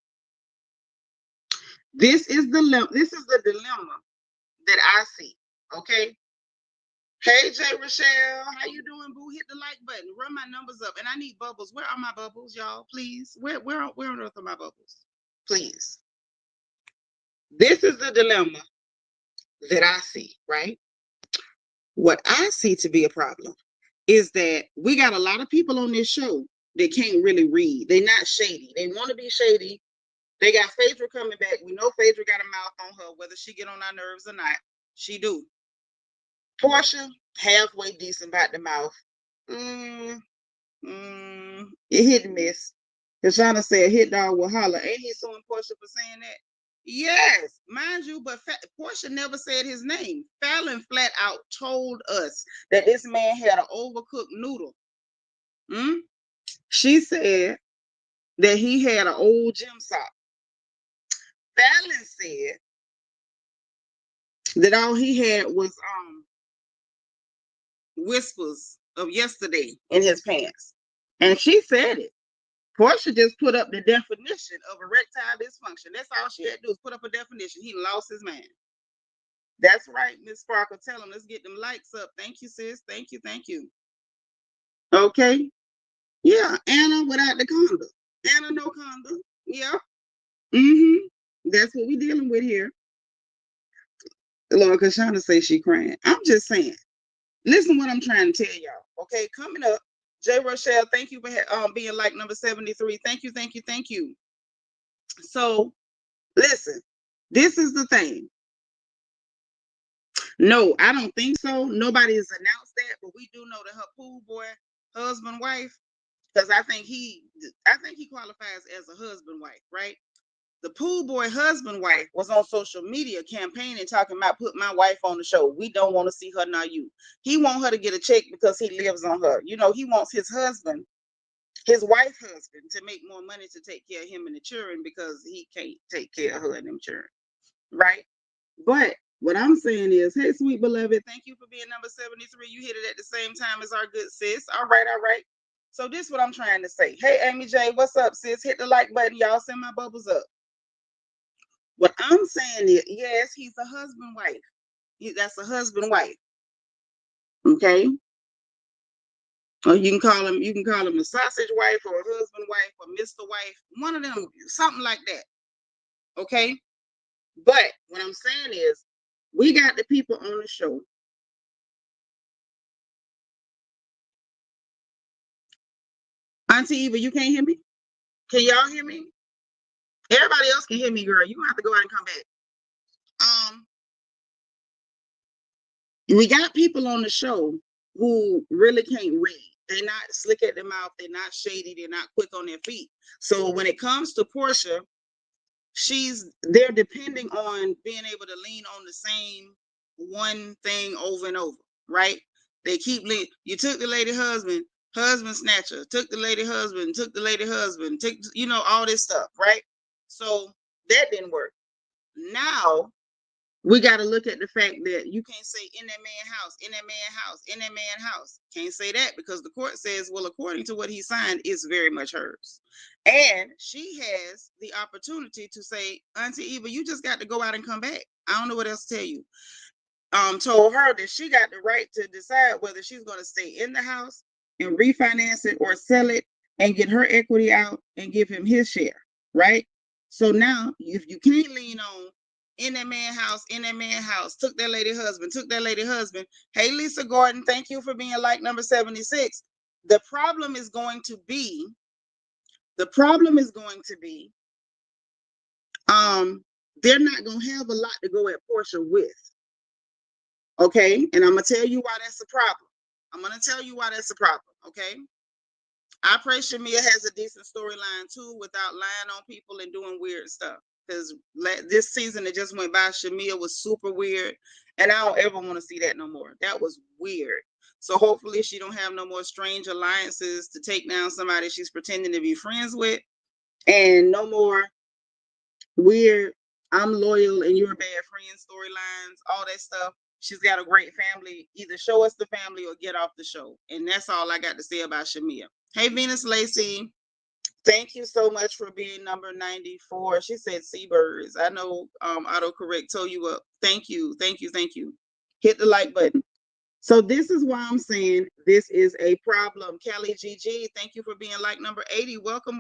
Speaker 1: This is the dilemma that I see. Okay. Hey J Rochelle, how you doing, boo? Hit the like button. Run my numbers up, and I need bubbles. Where are my bubbles, y'all? Please, where on earth are my bubbles? Please. This is the dilemma that I see. Right. What I see to be a problem is that we got a lot of people on this show that can't really read. They're not shady. They want to be shady. They got Phaedra coming back. We know Phaedra got a mouth on her, whether she get on our nerves or not. She do. Portia, halfway decent about the mouth. It hit and miss. Kashana said, hit dog will holler. Ain't he suing Portia for saying that? Yes, mind you, but Portia never said his name. Falynn flat out told us that this man had an overcooked noodle. She said that he had an old gym sock. Falynn said that all he had was whispers of yesterday in his pants. And she said it. Portia just put up the definition of erectile dysfunction. That's all she had to do is put up a definition. He lost his mind. That's right, Miss Sparkle. Tell him, let's get them likes up. Thank you, sis. Thank you. Thank you. Okay. Yeah, Anna without the condom. Anna no condom. Yeah. That's what we're dealing with here. Lord, Kashana say she crying. I'm just saying. Listen what I'm trying to tell y'all. Okay, coming up, J. Rochelle, thank you for being like number 73. Thank you, thank you, thank you. So, listen, this is the thing. No, I don't think so. Nobody has announced that, but we do know that her pool boy, husband, wife, because I think he qualifies as a husband, wife, right? The pool boy husband wife was on social media campaigning, talking about put my wife on the show. We don't want to see her, not you. He want her to get a check because he lives on her. You know, he wants his husband, his wife's husband, to make more money to take care of him and the children because he can't take care of her and them children. Right? But what I'm saying is, hey, sweet beloved, thank you for being number 73. You hit it at the same time as our good sis. All right, all right. So this is what I'm trying to say. Hey, Amy J, what's up, sis? Hit the like button. Y'all send my bubbles up. What I'm saying is, yes, he's a husband wife. That's a husband wife. Okay. Or you can call him a sausage wife or a husband wife or Mr. Wife. One of them, something like that. Okay. But what I'm saying is, we got the people on the show. Auntie Eva, you can't hear me? Can y'all hear me? Everybody else can hear me, girl. You don't have to go out and come back. We got people on the show who really can't read. They're not slick at the mouth. They're not shady. They're not quick on their feet. So when it comes to Portia, they're depending on being able to lean on the same one thing over and over, right? They keep you took the lady husband snatcher, took the lady husband, took, all this stuff, right? So that didn't work. Now we got to look at the fact that you can't say in that man's house, in that man's house, in that man's house. Can't say that because the court says, well, according to what he signed, it's very much hers. And she has the opportunity to say, Auntie Eva, you just got to go out and come back. I don't know what else to tell you. Told her that she got the right to decide whether she's going to stay in the house and refinance it or sell it and get her equity out and give him his share, right? So now, if you can't lean on in that man's house, took that lady husband. Hey, Lisa Gordon, thank you for being like number 76. The problem is going to be, they're not going to have a lot to go at Portia with. Okay, and I'm going to tell you why that's a problem. Okay, I pray Shamia has a decent storyline too without lying on people and doing weird stuff. Because this season that just went by, Shamia was super weird, and I don't ever want to see that no more. That was weird. So hopefully she don't have no more strange alliances to take down somebody she's pretending to be friends with, and no more weird I'm loyal and you're a bad friend storylines, all that stuff. She's got a great family. Either show us the family or get off the show. And that's all I got to say about Shamia. Hey, Venus Lacey. Thank you so much for being number 94. She said seabirds. I know autocorrect told you up. Thank you. Hit the like button. So this is why I'm saying this is a problem. Kelly GG, thank you for being like number 80. Welcome.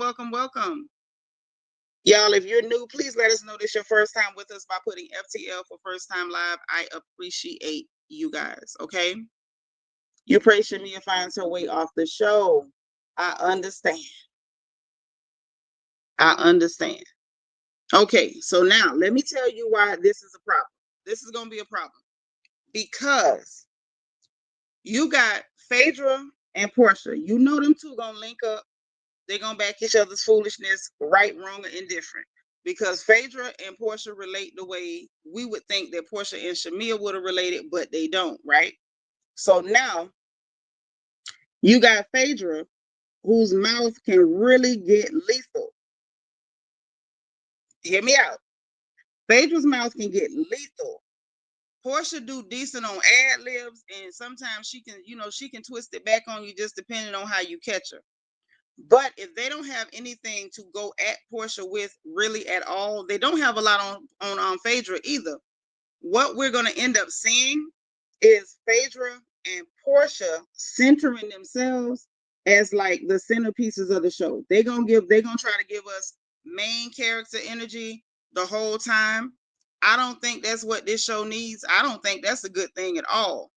Speaker 1: Y'all, if you're new, please let us know this is your first time with us by putting FTL for first time live. I appreciate you guys, okay? You pray Shamia finds her way off the show. I understand. Okay, so now let me tell you why this is a problem. This is going to be a problem. Because you got Phaedra and Portia. You know them two gonna link up. They're gonna back each other's foolishness, right, wrong, or indifferent. Because Phaedra and Portia relate the way we would think that Portia and Shamia would have related, but they don't, right? So now you got Phaedra, whose mouth can really get lethal. Hear me out. Phaedra's mouth can get lethal. Portia do decent on ad libs, and sometimes she can, she can twist it back on you just depending on how you catch her. But if they don't have anything to go at Portia with really at all, they don't have a lot on Phaedra either. What we're going to end up seeing is Phaedra and Portia centering themselves as like the centerpieces of the show. They're gonna try to give us main character energy the whole time. I don't think that's what this show needs. I don't think that's a good thing at all.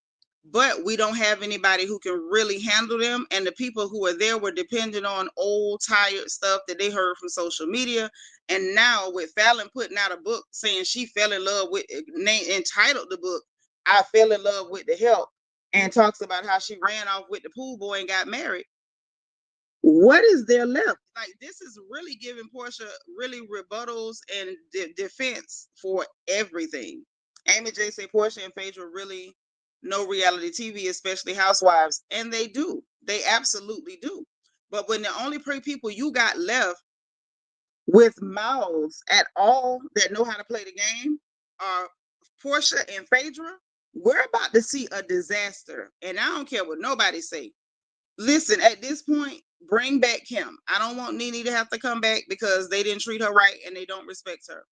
Speaker 1: But we don't have anybody who can really handle them. And the people who are there were dependent on old, tired stuff that they heard from social media. And now with Fallon putting out a book saying she fell in love with, entitled the book, I Fell in Love with the Help, and talks about how she ran off with the pool boy and got married. What is there left? Like, this is really giving Portia really rebuttals and defense for everything. Amy J say Portia and Phaedra really know reality TV, especially Housewives, and they do. They absolutely do. But when the only people you got left with mouths at all that know how to play the game are Portia and Phaedra, we're about to see a disaster. And I don't care what nobody say. Listen, at this point, bring back Kim. I don't want Nene to have to come back because they didn't treat her right and they don't respect her.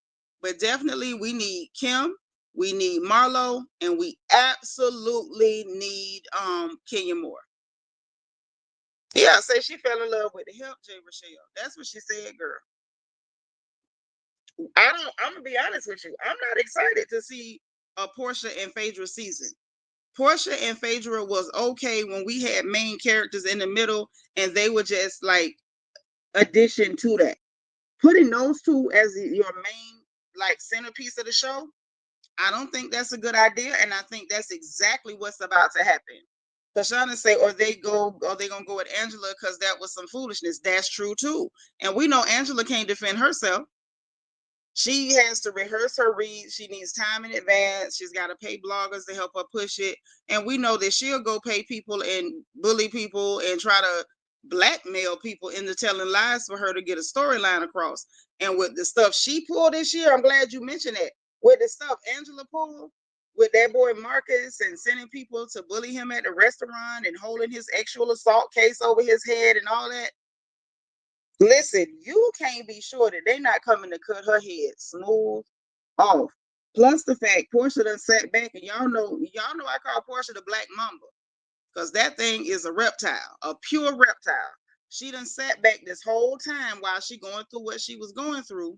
Speaker 1: But definitely we need Kim, we need Marlo, and we absolutely need Kenya Moore. Yeah, say she fell in love with the Help, J. Rochelle. That's what she said, girl. I'm gonna be honest with you. I'm not excited to see a Portia and Phaedra season. Portia and Phaedra was okay when we had main characters in the middle and they were just like addition to that. Putting those two as your main like centerpiece of the show, I don't think that's a good idea, and I think that's exactly what's about to happen. Tashana say, or they gonna go with Angela because that was some foolishness. That's true too, and we know Angela can't defend herself. She has to rehearse her reads. She needs time in advance. She's got to pay bloggers to help her push it. And we know that she'll go pay people and bully people and try to blackmail people into telling lies for her to get a storyline across. And with the stuff she pulled this year, I'm glad you mentioned that. With the stuff Angela pulled with that boy Marcus and sending people to bully him at the restaurant and holding his sexual assault case over his head and all that. Listen, you can't be sure that they're not coming to cut her head smooth off. Plus the fact Portia done sat back, and y'all know I call Portia the Black Mamba because that thing is a reptile, a pure reptile. She done sat back this whole time while she going through what she was going through,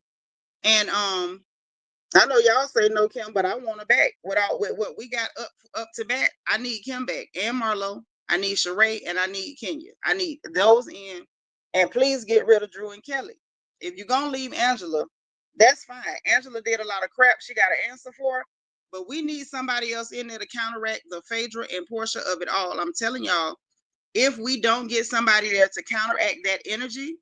Speaker 1: and I know y'all say no, Kim, but I want her back. With what we got up to bat, I need Kim back and Marlo. I need Sheree and I need Kenya. I need those in. And please get rid of Drew and Kelly. If you're going to leave Angela, that's fine. Angela did a lot of crap she got to answer for. But we need somebody else in there to counteract the Phaedra and Portia of it all. I'm telling y'all, if we don't get somebody there to counteract that energy,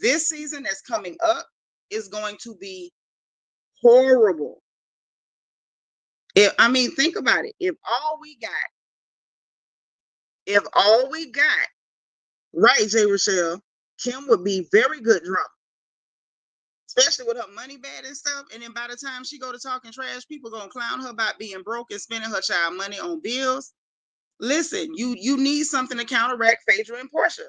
Speaker 1: this season that's coming up is going to be horrible. Think about it. If all we got, right, J. Rochelle, Kim would be very good drunk, especially with her money bad and stuff. And then by the time she go to talking trash, people gonna clown her about being broke and spending her child money on bills. Listen, you need something to counteract Phaedra and Portia.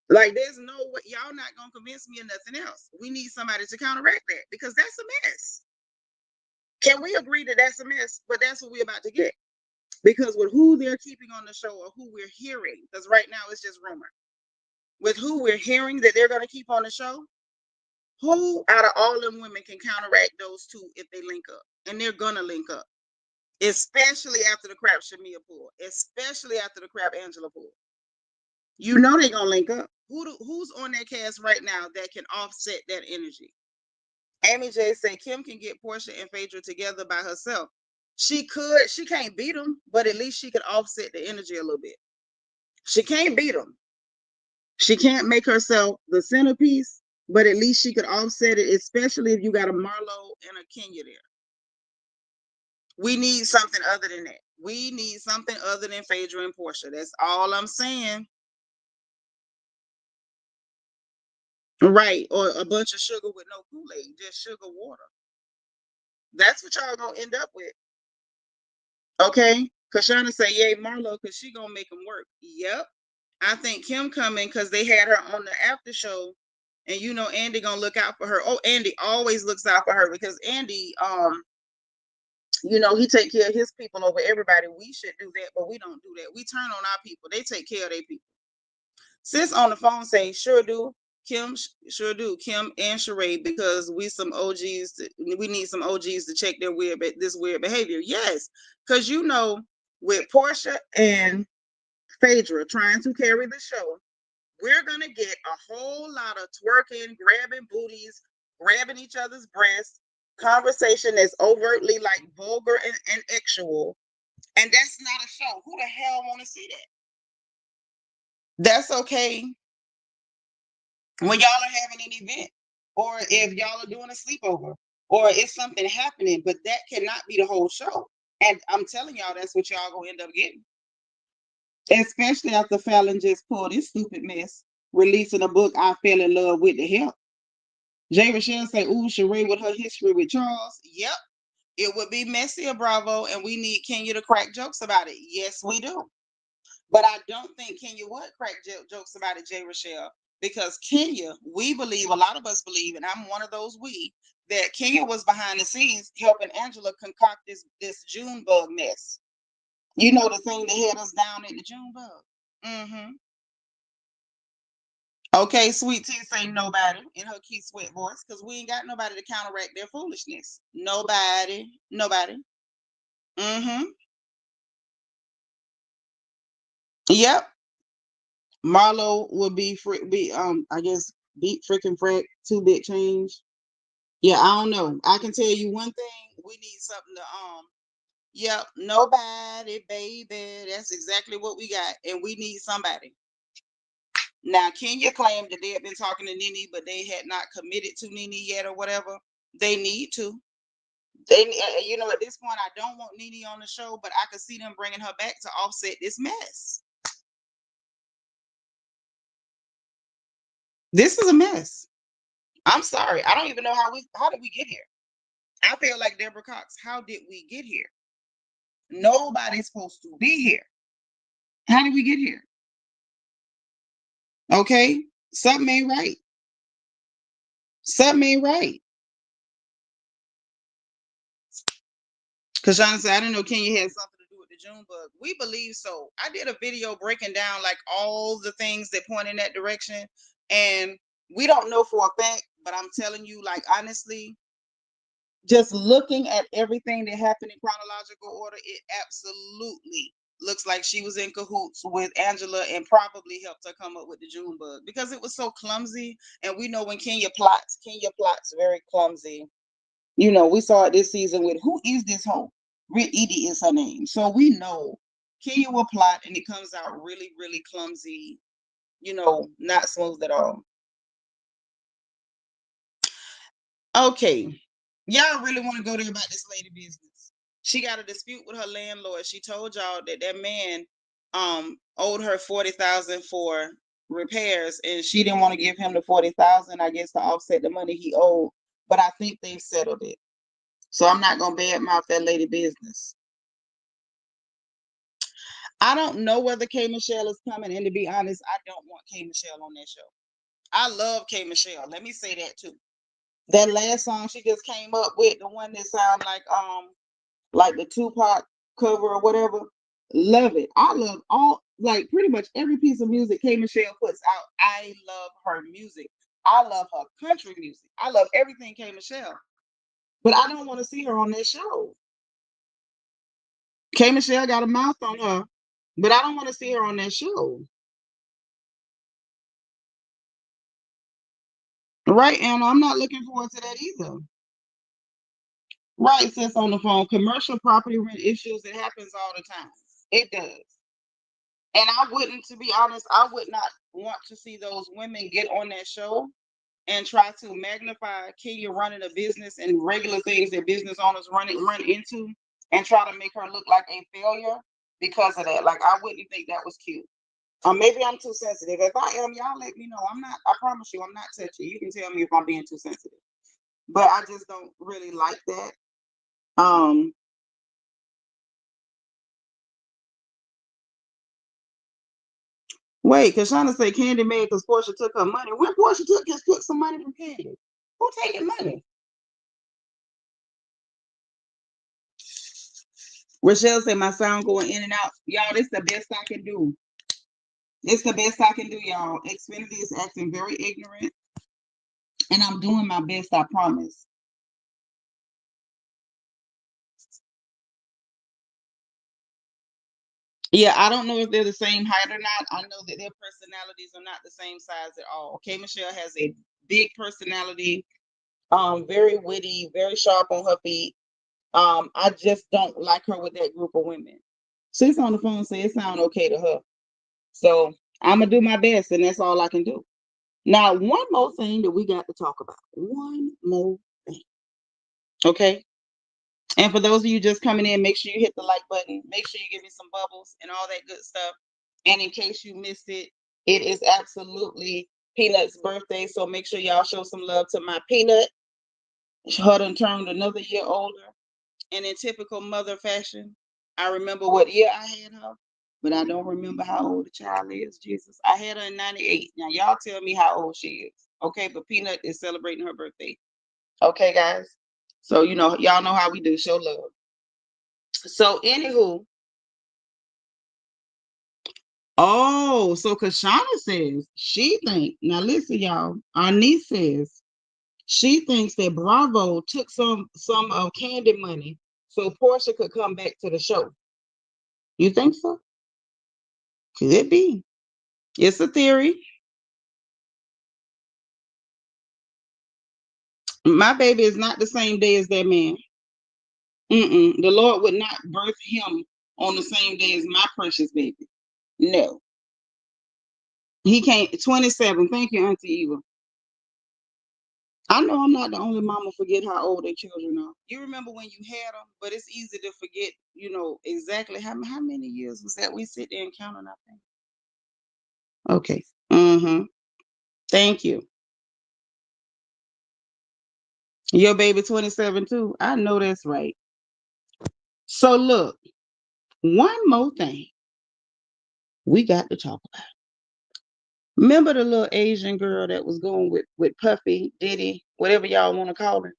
Speaker 1: Like, there's no way, y'all not gonna convince me of nothing else. We need somebody to counteract that because that's a mess. Can we agree that that's a mess? But that's what we're about to get. Because with who they're keeping on the show or who we're hearing, because right now it's just rumor. With who we're hearing that they're going to keep on the show, who out of all them women can counteract those two if they link up? And they're going to link up. Especially after the crap Shamia pulled. Especially after the crap Angela pulled. You know they're going to link up. Who's on that cast right now that can offset that energy? Amy J say Kim can get Portia and Phaedra together by herself. She can't beat them, but at least she could offset the energy a little bit. She can't beat them. She can't make herself the centerpiece, but at least she could offset it, especially if you got a Marlo and a Kenya there. We need something other than that. We need something other than Phaedra and Portia. That's all I'm saying. Right. Or a bunch of sugar with no Kool-Aid, just sugar water. That's what y'all gonna end up with. Okay? Kashana say, yay, Marlo, because she gonna make them work. Yep. I think Kim coming because they had her on the after show. And you know Andy gonna look out for her. Oh, Andy always looks out for her because Andy, you know, he take care of his people over everybody. We should do that, but we don't do that. We turn on our people. They take care of their people. Sis on the phone say, sure do. Kim, sure do. Kim and Sheree, because we some OGs. We need some OGs to check their this weird behavior. Yes, because you know, with Portia and Phaedra trying to carry the show, we're gonna get a whole lot of twerking, grabbing booties, grabbing each other's breasts, conversation that's overtly like vulgar and sexual, and that's not a show. Who the hell want to see that? That's okay when y'all are having an event, or if y'all are doing a sleepover, or it's something happening, but that cannot be the whole show. And I'm telling y'all, that's what y'all gonna end up getting. Especially after Fallon just pulled this stupid mess, releasing a book, I Fell in Love with the Help. Jay Rochelle say, ooh, Sheree with her history with Charles. Yep, it would be messy, Bravo, and we need Kenya to crack jokes about it. Yes, we do. But I don't think Kenya would crack jokes about it, Jay Rochelle, because Kenya, we believe, a lot of us believe, and I'm one of those that Kenya was behind the scenes helping Angela concoct this June bug mess. You know, the thing that had us down at the June bug. Mm-hmm. Okay, Sweet Tea say nobody in her Key Sweat voice, because we ain't got nobody to counteract their foolishness. Nobody. Mm-hmm. Yep. Marlo would be I guess beat freaking Fred 2-bit change. Yeah, I don't know. I can tell you one thing. We need something to yep, nobody, baby. That's exactly what we got. And we need somebody. Now, Kenya claimed that they had been talking to Nene, but they had not committed to Nene yet or whatever. They need to. They, you know, at this point, I don't want Nene on the show, but I could see them bringing her back to offset this mess. This is a mess. I'm sorry. I don't even know how did we get here? I feel like Deborah Cox. How did we get here? Nobody's supposed to be here. How did we get here? Okay, something ain't right. Something ain't right. Kashana said, I didn't know Kenya had something to do with the June bug. We believe so. I did a video breaking down like all the things that point in that direction. And we don't know for a fact, but I'm telling you, like, honestly, just looking at everything that happened in chronological order, it absolutely looks like she was in cahoots with Angela and probably helped her come up with the June bug because it was so clumsy. And we know when Kenya plots very clumsy. You know, we saw it this season with who is this hoe? Rit Edie is her name. So we know Kenya will plot and it comes out really, really clumsy, you know, not smooth at all. Okay. Y'all really want to go there about this lady business. She got a dispute with her landlord. She told y'all that man owed her $40,000 for repairs, and she didn't want to give him the $40,000, I guess, to offset the money he owed. But I think they've settled it. So I'm not gonna badmouth that lady business. I don't know whether K Michelle is coming, and to be honest, I don't want K Michelle on that show. I love K Michelle. Let me say that too. That last song she just came up with, the one that sound like the Tupac cover or whatever. Love it. I love all, like, pretty much every piece of music K Michelle puts out. I love her music. I love her country music. I love everything K Michelle. But I don't want to see her on that show. K Michelle got a mouth on her, but I don't want to see her on that show. Right, and I'm not looking forward to that either. Right, sis on the phone. Commercial property rent issues, it happens all the time. It does. And I wouldn't, to be honest, I would not want to see those women get on that show and try to magnify Kenya running a business and regular things that business owners run into and try to make her look like a failure because of that. Like, I wouldn't think that was cute. Maybe I'm too sensitive. If I am, y'all let me know. I'm not, I promise you, I'm not touchy. You can tell me if I'm being too sensitive. But I just don't really like that. Wait, because Shauna said Candy made because Portia took her money. When Portia took some money from Candy? Who taking money? Rochelle said my sound going in and out. Y'all, this the best I can do. It's the best I can do, y'all. Xfinity is acting very ignorant. And I'm doing my best, I promise. Yeah, I don't know if they're the same height or not. I know that their personalities are not the same size at all. K Michelle has a big personality, very witty, very sharp on her feet. I just don't like her with that group of women. She's on the phone, say it sounds okay to her. So I'm gonna do my best, and that's all I can do. Now, one more thing that we got to talk about. One more thing. Okay. And for those of you just coming in, make sure you hit the like button. Make sure you give me some bubbles and all that good stuff. And in case you missed it, it is absolutely Peanut's birthday. So make sure y'all show some love to my Peanut. Her done turned another year older. And in typical mother fashion, I remember what year I had her, but I don't remember how old the child is, Jesus. I had her in 98. Now, y'all tell me how old she is. Okay, but Peanut is celebrating her birthday. Okay, guys. So, y'all know how we do, show love. So, anywho, so Kashana says she thinks, now listen, y'all, our niece says she thinks that Bravo took some of Candy money so Portia could come back to the show. You think so? Could be. It's a theory. My baby is not the same day as that man. The Lord would not birth him on the same day as my precious baby. No. He can't. 27. Thank you, Auntie Eva. I know I'm not the only mama forget how old their children are. You remember when you had them, but it's easy to forget, exactly how many years was that we sit there and count on our thing. Okay. Thank you. Your baby 27 too. I know that's right. So look, one more thing we got to talk about. Remember the little Asian girl that was going with Puffy, Diddy, whatever y'all want to call her?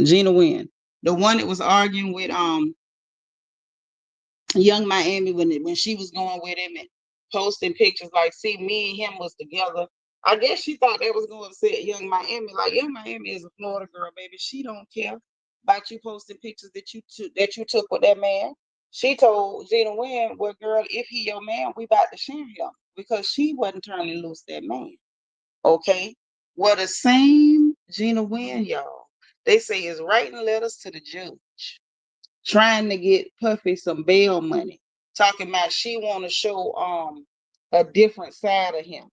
Speaker 1: Gina Win. The one that was arguing with Young Miami when she was going with him and posting pictures like, see, me and him was together. I guess she thought that was going to upset Young Miami. Like, Young Miami is a Florida girl, baby. She don't care about you posting pictures that you took with that man. She told Gina Win, well, girl, if he your man, we about to share him because she wasn't turning loose that man. Okay. Well, the same Gina Win, y'all, they say is writing letters to the judge, trying to get Puffy some bail money, talking about she want to show a different side of him.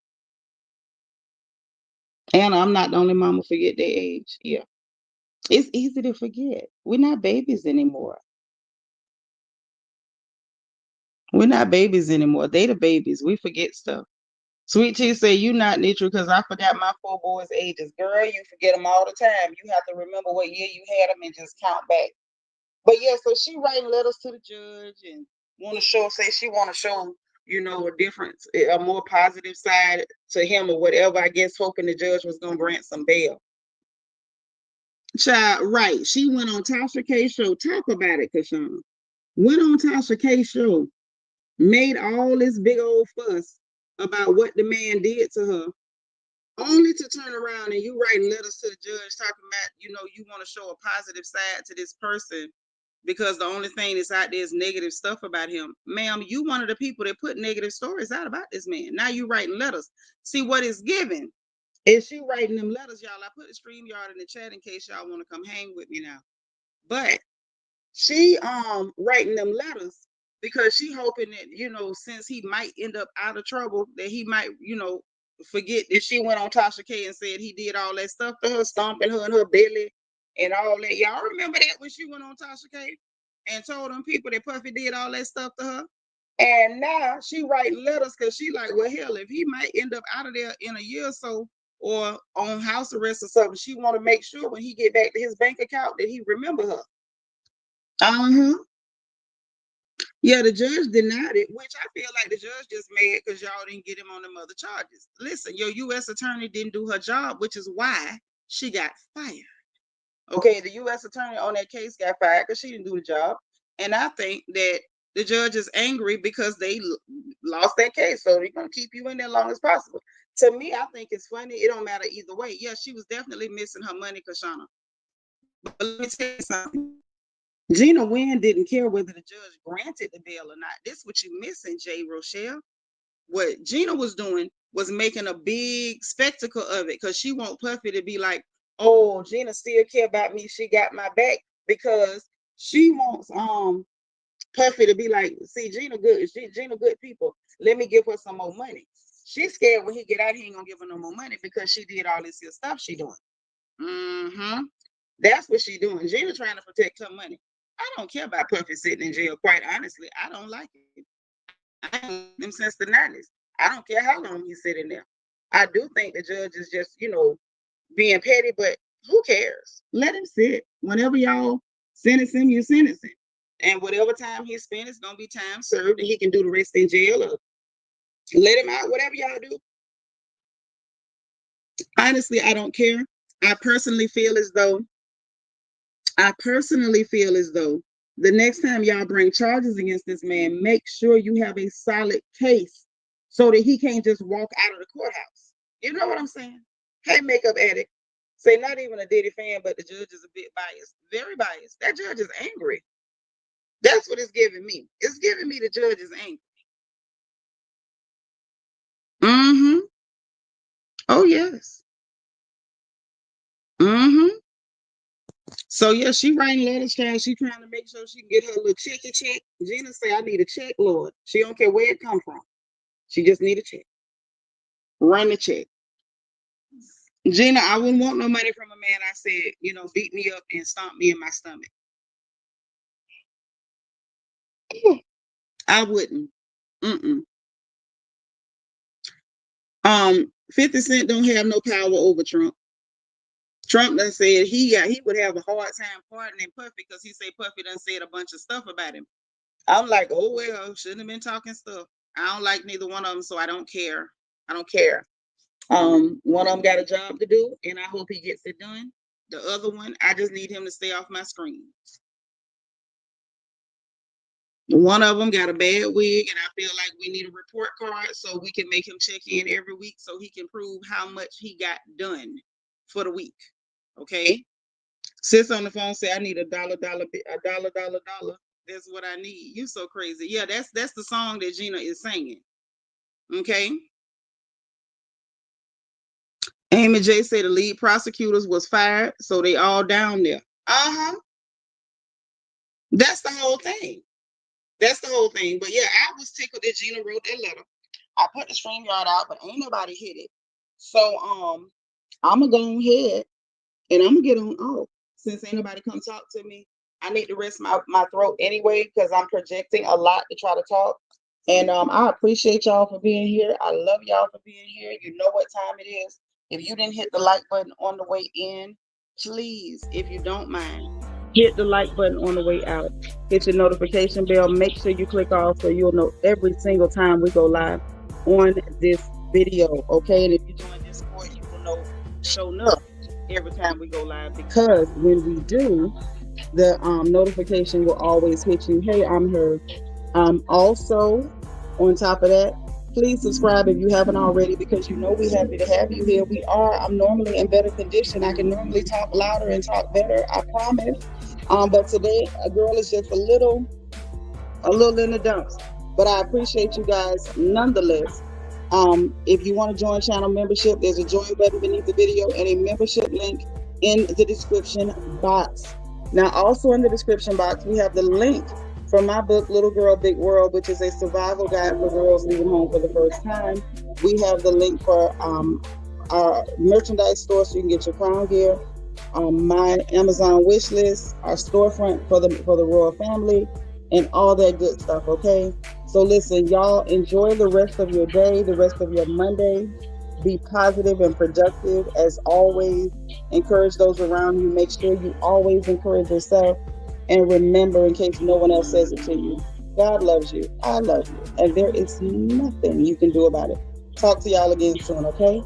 Speaker 1: And I'm not the only mama forget their age. Yeah. It's easy to forget. We're not babies anymore. We're not babies anymore. They the babies. We forget stuff. Sweet Tea say you not neutral because I forgot my 4 boys' ages. Girl, you forget them all the time. You have to remember what year you had them and just count back. But yeah, so she writing letters to the judge and say she want to show, a difference, a more positive side to him or whatever, I guess, hoping the judge was going to grant some bail. Child, right. She went on Tasha K's show. Talk about it, Kashana. Went on Tasha K's show, made all this big old fuss about what the man did to her, only to turn around and you writing letters to the judge talking about, you want to show a positive side to this person because the only thing that's out there is negative stuff about him. Ma'am, you one of the people that put negative stories out about this man. Now you writing letters. See what it's given And she writing them letters, y'all. I put the StreamYard in the chat in case y'all want to come hang with me now. But she writing them letters because she hoping that, you know, since he might end up out of trouble, that he might, you know, forget that she went on Tasha K and said he did all that stuff to her, stomping her in her belly and all that. Y'all remember that when she went on Tasha K and told them people that Puffy did all that stuff to her? And now she writing letters because she like, well, hell, if he might end up out of there in a year or so or on house arrest or something, she want to make sure when he get back to his bank account that he remember her. Uh-huh. Yeah, the judge denied it, which I feel like the judge just mad because y'all didn't get him on them other charges. Listen, your U.S. attorney didn't do her job, which is why she got fired. Okay, the U.S. attorney on that case got fired because she didn't do the job. And I think that the judge is angry because they lost that case. So they're going to keep you in there as long as possible. To me, I think it's funny. It don't matter either way. Yeah, she was definitely missing her money, Kashana. But let me tell you something. Gina Win didn't care whether the judge granted the bail or not. This is what you missing, J. Rochelle. What Gina was doing was making a big spectacle of it because she want Puffy to be like, oh, Gina still care about me. She got my back, because she wants Puffy to be like, see, Gina good. Gina good people. Let me give her some more money. She's scared when he get out, he ain't gonna give her no more money because she did all this here stuff she doing. Mm-hmm. That's what she doing. Gina trying to protect her money. I don't care about Puffy sitting in jail. Quite honestly, I don't like it. I ain't him since the 90s. I don't care how long he's sitting there. I do think the judge is just, you know, being petty, but who cares? Let him sit. Whenever y'all sentence him, you sentence him. And whatever time he spent, it's going to be time served, and he can do the rest in jail or let him out, whatever y'all do. Honestly, I don't care. I personally feel as though the next time y'all bring charges against this man, make sure you have a solid case so that he can't just walk out of the courthouse. You know what I'm saying? Hey, makeup addict. Say not even a Diddy fan, but the judge is a bit biased. Very biased. That judge is angry. That's what it's giving me. It's giving me the judge is angry. Mm-hmm. Oh, yes. Mm-hmm. So yeah, she writing letters, child. She trying to make sure she can get her little checky check. Gina say, I need a check, Lord. She don't care where it come from. She just need a check. Run the check. Gina, I wouldn't want no money from a man I said, you know, beat me up and stomp me in my stomach. I wouldn't. Mm-mm. 50 Cent don't have no power over Trump. Trump done said he would have a hard time pardoning Puffy because he said Puffy done said a bunch of stuff about him. I'm like, oh well, shouldn't have been talking stuff. I don't like neither one of them, so I don't care. I don't care. One of them got a job to do, and I hope he gets it done. The other one, I just need him to stay off my screen. One of them got a bad wig, and I feel like we need a report card so we can make him check in every week so he can prove how much he got done for the week. Okay? Sis on the phone say, I need a dollar. That's what I need. You so crazy. Yeah, that's the song that Gina is singing. Okay? Amy J said the lead prosecutors was fired, so they all down there. Uh-huh. That's the whole thing. That's the whole thing. But yeah, I was tickled that Gina wrote that letter. I put the StreamYard out, but ain't nobody hit it. So I'm gonna go ahead and I'm gonna get on off. Since ain't nobody come talk to me, I need to rest my throat anyway because I'm projecting a lot to try to talk. And I appreciate y'all for being here. I love y'all for being here. You know what time it is. If you didn't hit the like button on the way in, please, if you don't mind, hit the like button on the way out. Hit your notification bell. Make sure you click off so you'll know every single time we go live on this video. Okay, and if you join Discord, you will know showing up every time we go live, because when we do, the notification will always hit you. Hey, I'm her. Also, on top of that, please subscribe if you haven't already, because you know we're happy to have you here. I'm normally in better condition. I can normally talk louder and talk better, I promise. But today, a girl is just a little in the dumps. But I appreciate you guys nonetheless.
Speaker 2: If you want to join channel membership, there's a join button beneath the video and a membership link in the description box. Now, also in the description box, we have the link for my book, Little Girl, Big World, which is a survival guide for girls leaving home for the first time. We have the link for our merchandise store so you can get your crown gear, my Amazon wish list, our storefront for the royal family, and all that good stuff. Okay, so listen, y'all, enjoy the rest of your day, the rest of your Monday. Be positive and productive as always. Encourage those around you. Make sure you always encourage yourself. And remember, in case no one else says it to you, God loves you. I love you. And there is nothing you can do about it. Talk to y'all again soon, okay?